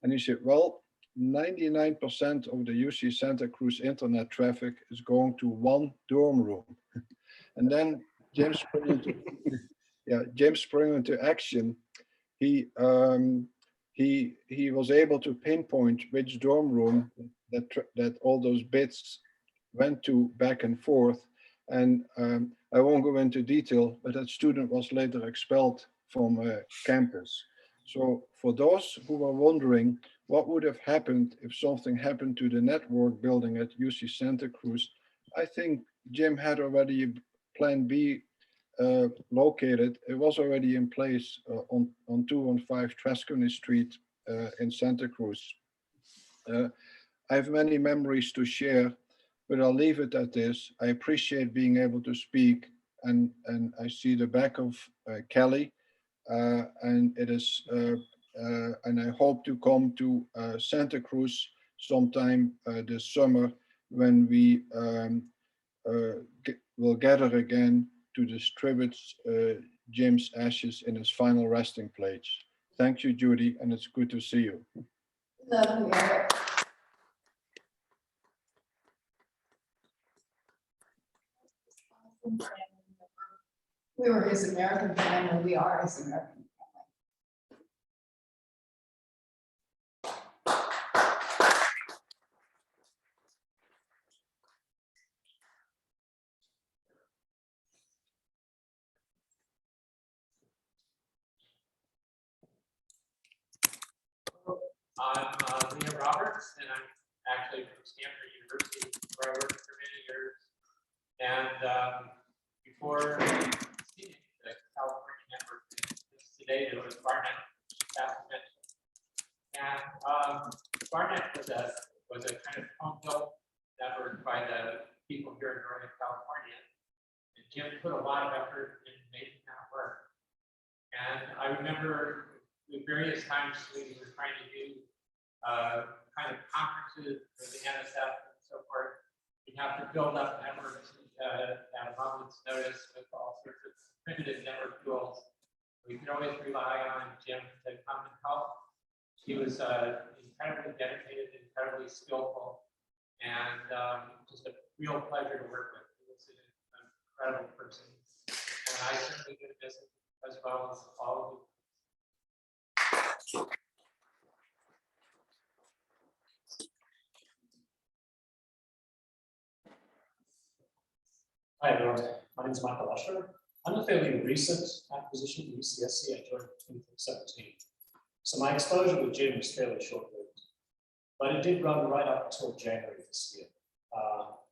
And he said, well, 99% of the UC Santa Cruz internet traffic is going to one dorm room. And then Jim sprang into action. He was able to pinpoint which dorm room that all those bits went to back and forth. And I won't go into detail, but that student was later expelled from campus. So for those who were wondering what would have happened if something happened to the network building at UC Santa Cruz, I think Jim had already a plan B located. It was already in place on 215 Trascony Street in Santa Cruz. I have many memories to share, but I'll leave it at this. I appreciate being able to speak, and I see the back of Kelly, and it is, and I hope to come to Santa Cruz sometime this summer when we will gather again to distribute Jim's ashes in his final resting place. Thank you, Judy, and it's good to see you. Love you, Eric. We were his American family. We are his American family. I'm Leah Roberts, and I'm actually from Stanford University, where I worked for many years. And before the California network today, there was Barnet, and Barnet was a kind of home-built network by the people here in Northern California. And Jim put a lot of effort in making that work. And I remember the various times we were trying to do kind of conferences for the NSF and so forth. We have to build up networks at a moment's notice with all sorts of primitive network tools. We could always rely on Jim to come and help. He was incredibly dedicated, incredibly skillful, and just a real pleasure to work with. He was an incredible person, and I certainly did miss him as well as all of you. Hi everyone, my name is Michael Usher. I'm a fairly recent acquisition from UCSC. I joined in 2017. So my exposure with Jim was fairly short-lived, but it did run right up until January this year.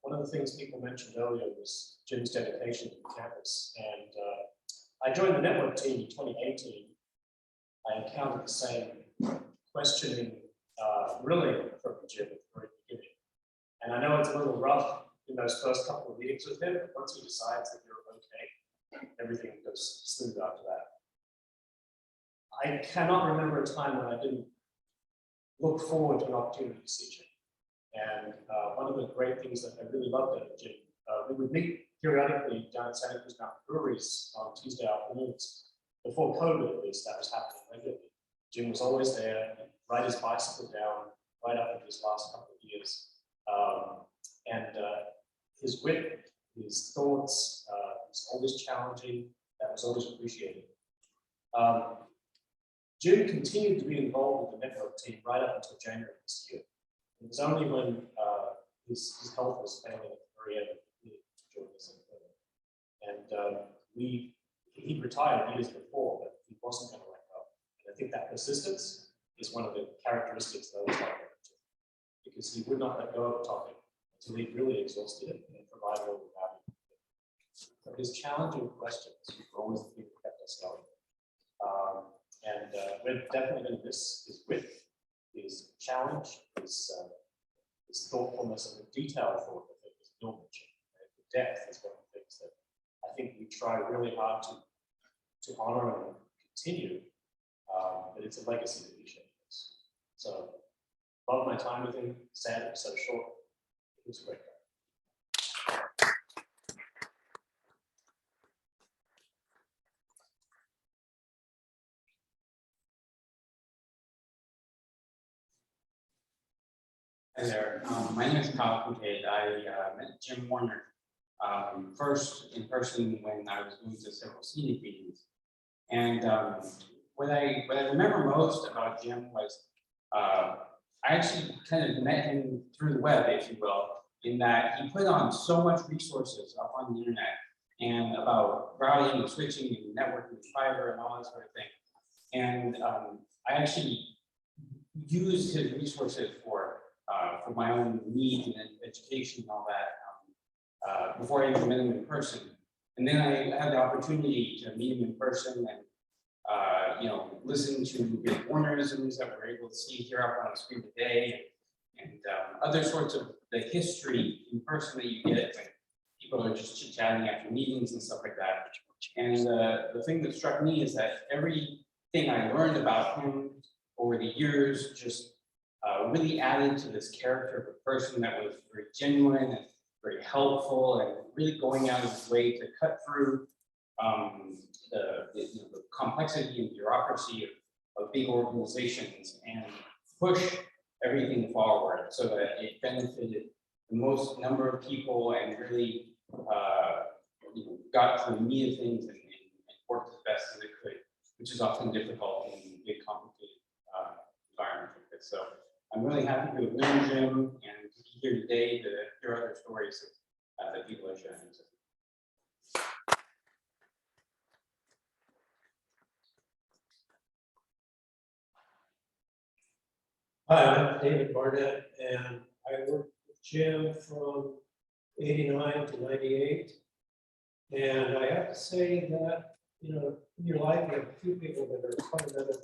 One of the things people mentioned earlier was Jim's dedication to the campus. And I joined the network team in 2018. I encountered the same questioning really from Jim at the very beginning. And I know it's a little rough in those first couple of meetings with him, but once he decides that you're okay, everything goes smooth after that. I cannot remember a time when I didn't look forward to an opportunity to see Jim. And one of the great things that I really loved about Jim, we would meet periodically down at Santa Cruz Mountain Breweries on Tuesday afternoons. Before COVID, at least, that was happening regularly. Jim was always there, he'd ride his bicycle down right up into his last couple of years. His wit, his thoughts, was always challenging, that was always appreciated. Jim continued to be involved with the network team right up until January this year. It was only when his health was failing at the very end that he joined us. And he retired years before, but he wasn't going to let go. And I think that persistence is one of the characteristics that I was like, because he would not let go of the topic until he really exhausted it and provided all the value. So his challenging questions were always the thing that kept us going. We're definitely going to miss his wit, his challenge, his thoughtfulness, and the detailed thought that was Bill mentioned. The depth is one of the things that I think we try really hard to honor and continue, but it's a legacy that we share. So, love my time with him, sad it was so short. It was great. Hi there, my name is Cowell. I met Jim Warner first in person when I was going to several scenic meetings. And what I remember most about Jim was I actually kind of met him through the web, if you will, in that he put on so much resources up on the internet and about routing and switching and networking and fiber and all that sort of thing. And I actually used his resources for my own needs and education and all that before I even met him in person. And then I had the opportunity to meet him in person and listen to his Warnerisms that we're able to see here up on the screen today, and other sorts of the history in person that you get when people are just chit-chatting after meetings and stuff like that. And the thing that struck me is that everything I learned about him over the years just really added to this character of a person that was very genuine and very helpful and really going out of his way to cut through the complexity and bureaucracy of big organizations and push everything forward so that it benefited the most number of people and really got to the meat of things and worked as best as it could, which is often difficult in big, complicated environments like this. So I'm really happy to have known Jim and to be here today to hear other stories that people are sharing. Hi, I'm David Barnett, and I worked with Jim from '89 to '98. And I have to say that, in your life, you have a few people that are fundamental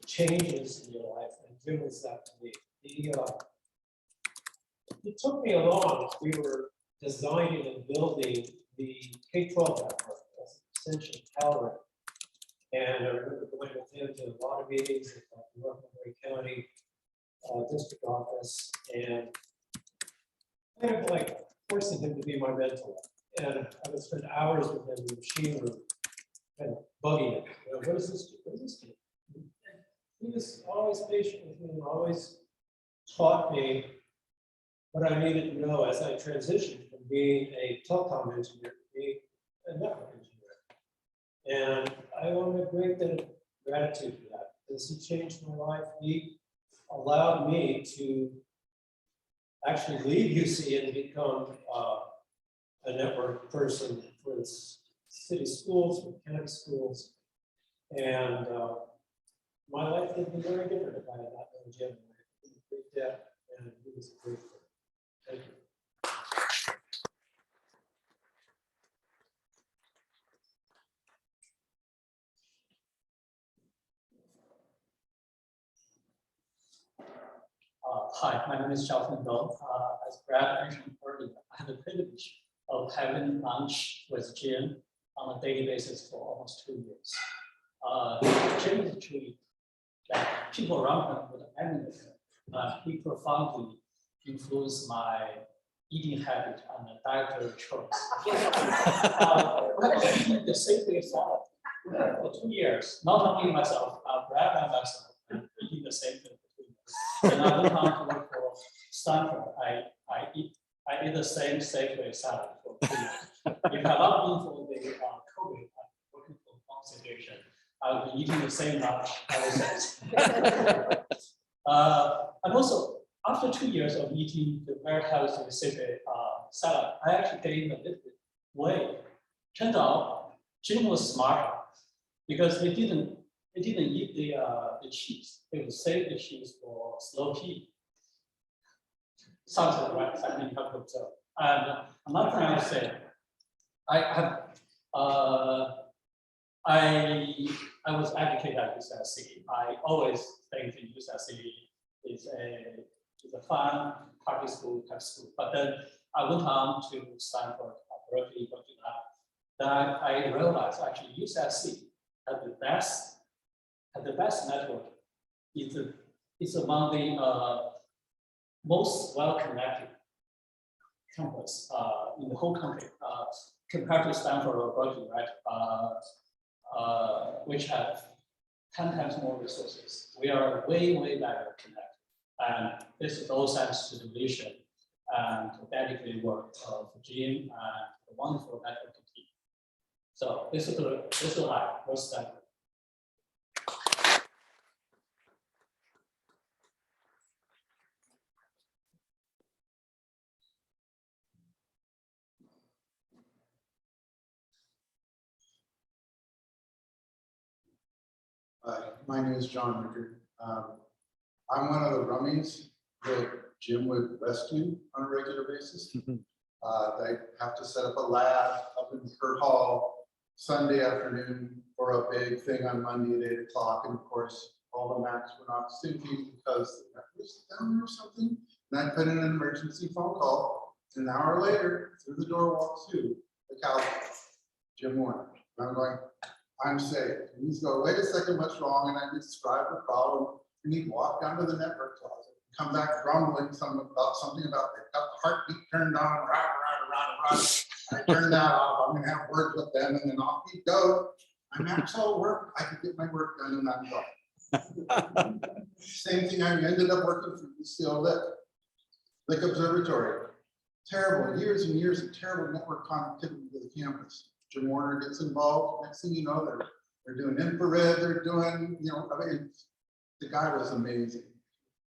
changes in your life, and Jim was that to me. He took me along. We were designing and building the K-12 network, that's essentially Cowell. And I remember going with him to a lot of meetings at the Montgomery County district office, and kind of like forcing him to be my mentor. And I would spend hours with him in the machine room, kind of bugging him. You know, what does this do? What does this do? And he was always patient with me and always taught me what I needed to know as I transitioned from being a telecom engineer to being a network engineer. And I owe a great debt of gratitude for that, because he changed my life. He allowed me to actually leave UC and become a network person for the city schools, for county schools. And my life would be very different if I had not known Jim. I had a great debt, and he was a great friend. Thank you. Hi, my name is Xiaofeng Dou. As Brad mentioned earlier, I have the privilege of having lunch with Jim on a daily basis for almost 2 years. Jim is a treat that people around him would emulate. He profoundly influenced my eating habit and the dietary choice. Eating the same salad for 2 years, not only myself, Brad and myself, eating the same thing. And I went on to work for Stanford. I eat the same Safeway salad for 2 years. If I had not been for the COVID and working for one situation, I would be eating the same lunch ever since. And also, after 2 years of eating the very healthy Safeway salad, I actually gained a little bit weight. Turned out Jim was smarter because he didn't eat the cheese. They would save the cheese for slow heat. Sounds like right, I think I've observed. And another thing I would say, I was educated at UCSC. I always think that UCSC is a fun party school type school. But then I went on to Stanford, Berkeley, but that I realized actually UCSC had the best network. It's among the most well-connected campus in the whole country, compared to Stanford or Berkeley, right? Which have 10 times more resources. We are way, way better connected. And this is all thanks to the vision and the dedicated work of Jim and the wonderful networking team. So this is why we're Stanford. My name is John Rickard. I'm one of the rummies that Jim would rescue on a regular basis. They have to set up a lab up in Kurt Hall Sunday afternoon for a big thing on Monday at 8 o'clock. And of course, all the Macs were not syncing because the Mac was down or something. And I put in an emergency phone call. An hour later, through the door walks who? The Cowell, Jim Warner. And I'm going, I'm safe. And he's going, wait a second, what's wrong? And I describe the problem. And he'd walk down to the network closet, come back grumbling about something about they got the heartbeat turned on, rah. I turned that off. I'm gonna have words with them, and then off he'd go. I'm actually work. I could get my work done and I'm gone. Same thing. I ended up working for UCL Lick Observatory. Terrible, years and years of terrible network connectivity to the campus. Jim Warner gets involved. Next thing you know, they're doing infrared. They're doing, I mean, the guy was amazing.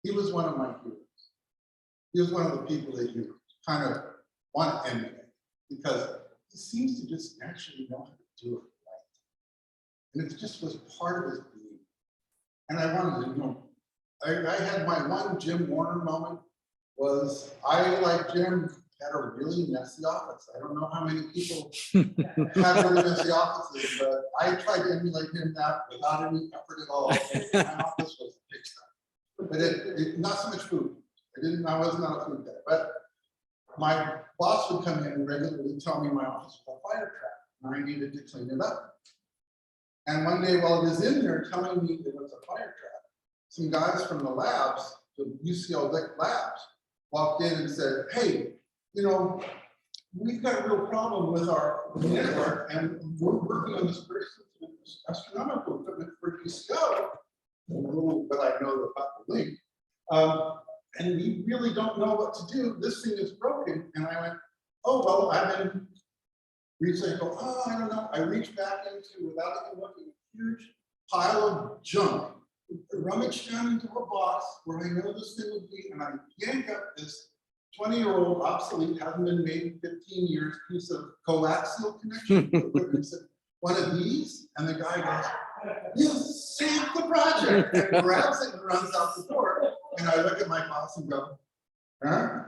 He was one of my heroes. He was one of the people that you kind of want to emulate because he seems to just naturally know how to do it right. And it just was part of his being. And I wanted to, I had my one Jim Warner moment was I, like Jim, had a really messy office. I don't know how many people had really messy offices, but I tried to emulate him that without any effort at all. My office was fixed up. But it not so much food. I was not a food guy, but my boss would come in and regularly tell me my office was a fire trap and I needed to clean it up. And one day while he was in there telling me it was a fire trap, some guys from the labs, the UCL labs, walked in and said, hey, you know, we've got a real problem with our network and we're working on this very sensitive astronomical equipment for UCL. But I know about the link. And we really don't know what to do. This thing is broken. And I went, oh, well, I've been reaching, oh, I don't know. I reached back into, without even looking, a huge pile of junk, rummaged down into a box where I know this thing would be, and I yank up this 20-year-old obsolete, hasn't been made in 15 years, piece of coaxial connection equipment. And said, one of these? And the guy goes, you saved the project, and grabs it and runs out the door. And I look at my boss and go, huh?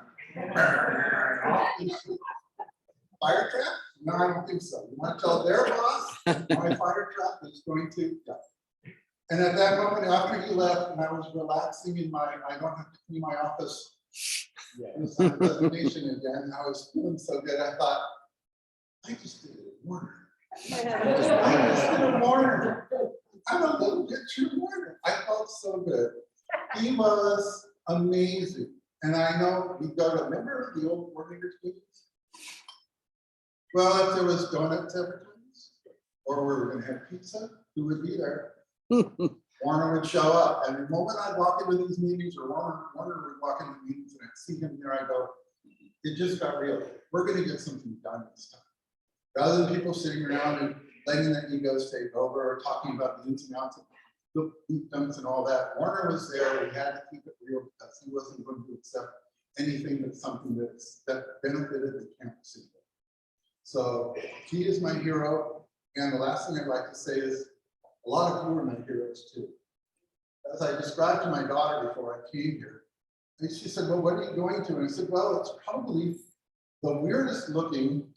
Fire trap? No, I don't think so. You want to tell their boss my fire trap is going to die. And at that moment, after he left, and I was relaxing in my, I don't have to clean my office. It was on resignation again. I was feeling so good. I thought, I just did a Warner. I just did a Warner. I'm a little bit too Warner. I felt so good. He was amazing. And I know we go to, remember the old coordinators meetings? Well, if there was donuts every time, or we were gonna have pizza, who would be there? Warner would show up. And the moment I'd walk into these meetings, or Warner would walk into meetings and I'd see him there, I go, it just got real. We're gonna get something done this time. Rather than people sitting around and letting their egos take over or talking about the ins and outs of the beatdowns and all that. Warner was there. We had to keep it real because he wasn't going to accept anything that's something that benefited the campus. So he is my hero. And the last thing I'd like to say is a lot of you are my heroes too. As I described to my daughter before I came here, and she said, well, what are you going to? And I said, well, it's probably the weirdest looking,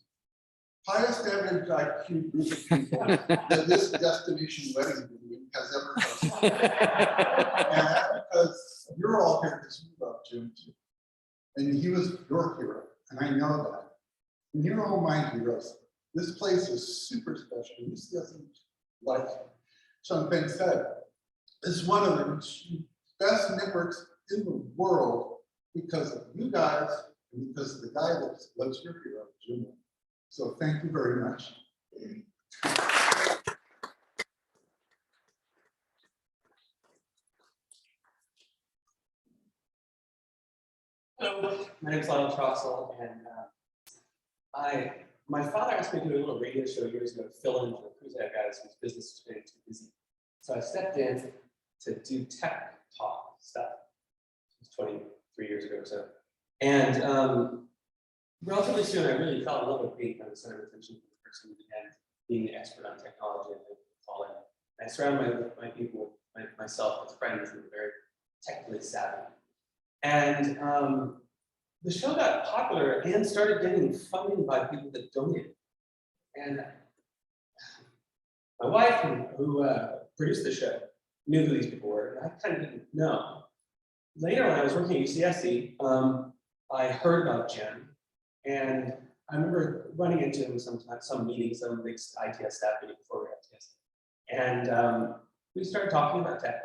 highest average IQ group of people that this destination wedding has ever hosted. And that's because you're all here because you love Jim too. And he was your hero, and I know that. And you're all my heroes. This place is super special. This doesn't, like Sean Penn said, it's one of the best networks in the world because of you guys and because of the guy that was your hero, Jim. So thank you very much. Hello, my name is Lionel Troxel, and my father asked me to do a little radio show years ago to fill in for the Cruzak guys whose business was getting too busy. So I stepped in to do tech talk stuff. It was 23 years ago or so. And relatively soon, I really fell in love with being kind of the center of attention for the person and being an expert on technology and all that. I surround my people, myself with friends that are very technically savvy. And the show got popular and started getting funding by people that donated. And my wife, who produced the show, knew who these people were, and I kind of didn't know. Later, when I was working at UCSC, I heard about Jim, and I remember running into him sometimes, some meeting, some big ITS staff meeting before we had ITS. And we started talking about tech,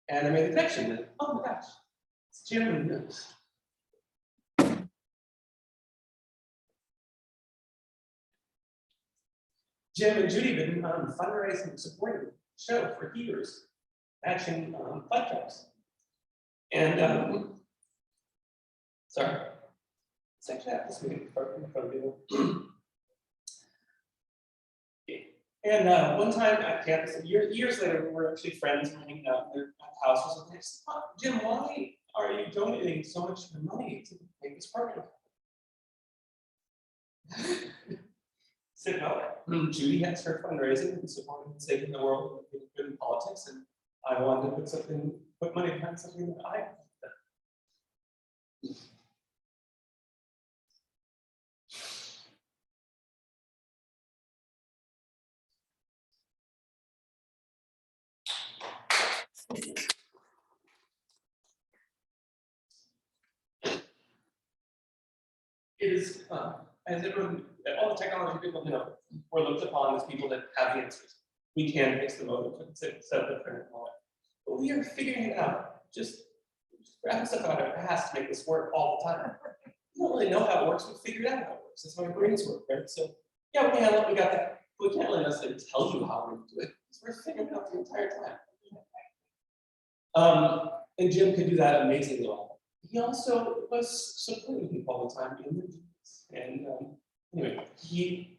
and I made the connection that, oh my gosh, it's Jim and Jim and Judy have been fundraising and supporting the show for years, matching flight jobs. And sorry, let's actually have this meeting in front of people. And one time at campus, years later, we were actually friends and hanging out in their house or something. I said, oh, Jim, why are you donating so much money to make this program? Said no. Judy has her fundraising and supporting and saving the world and good in politics, and I wanted to put money behind something that I is, as everyone, all the technology people, we're looked upon as people that have the answers. We can fix the modem, set up the printer and all that. But we are figuring it out, just grabbing stuff out of our past to make this work all the time. We don't really know how it works, we figured out how it works. That's how our brains work, right? So, yeah, we got that. We can't really necessarily tell you how we're going to do it, because we're figuring it out the entire time. And Jim could do that amazingly well. He also was supporting people all the time in their dreams. And anyway, as you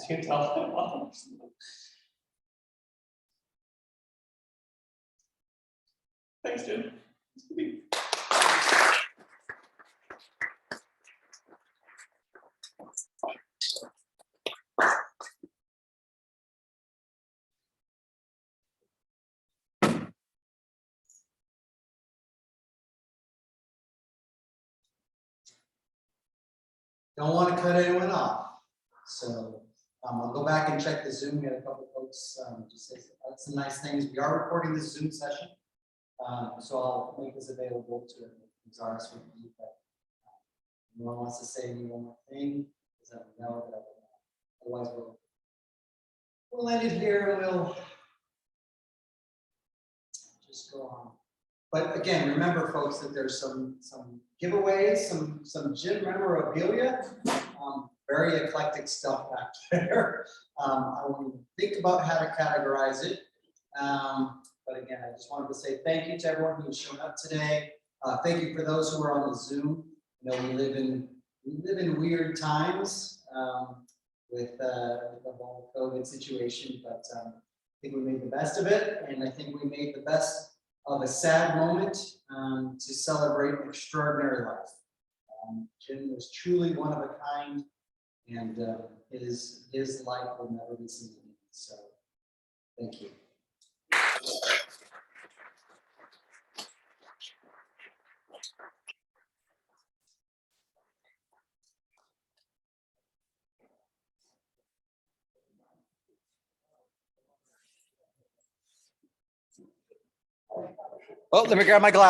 can tell, thanks, Jim. Don't want to cut anyone off. So I'll go back and check the Zoom. We had a couple of folks just say some nice things. We are recording this Zoom session. So I'll make this available to RSVP. But no one wants to say any one more thing, because I know that otherwise we'll end it here and we'll just go on. But again, remember, folks, that there's some giveaways, some gym memorabilia, very eclectic stuff back there. I will think about how to categorize it. But again, I just wanted to say thank you to everyone who's shown up today. Thank you for those who are on the Zoom. You know, we live in weird times with the whole COVID situation, but I think we made the best of it, and I think we made the best of a sad moment to celebrate an extraordinary life. Jim was truly one of a kind, and his life will never be seen again. So, thank you. Oh, let me grab my glass.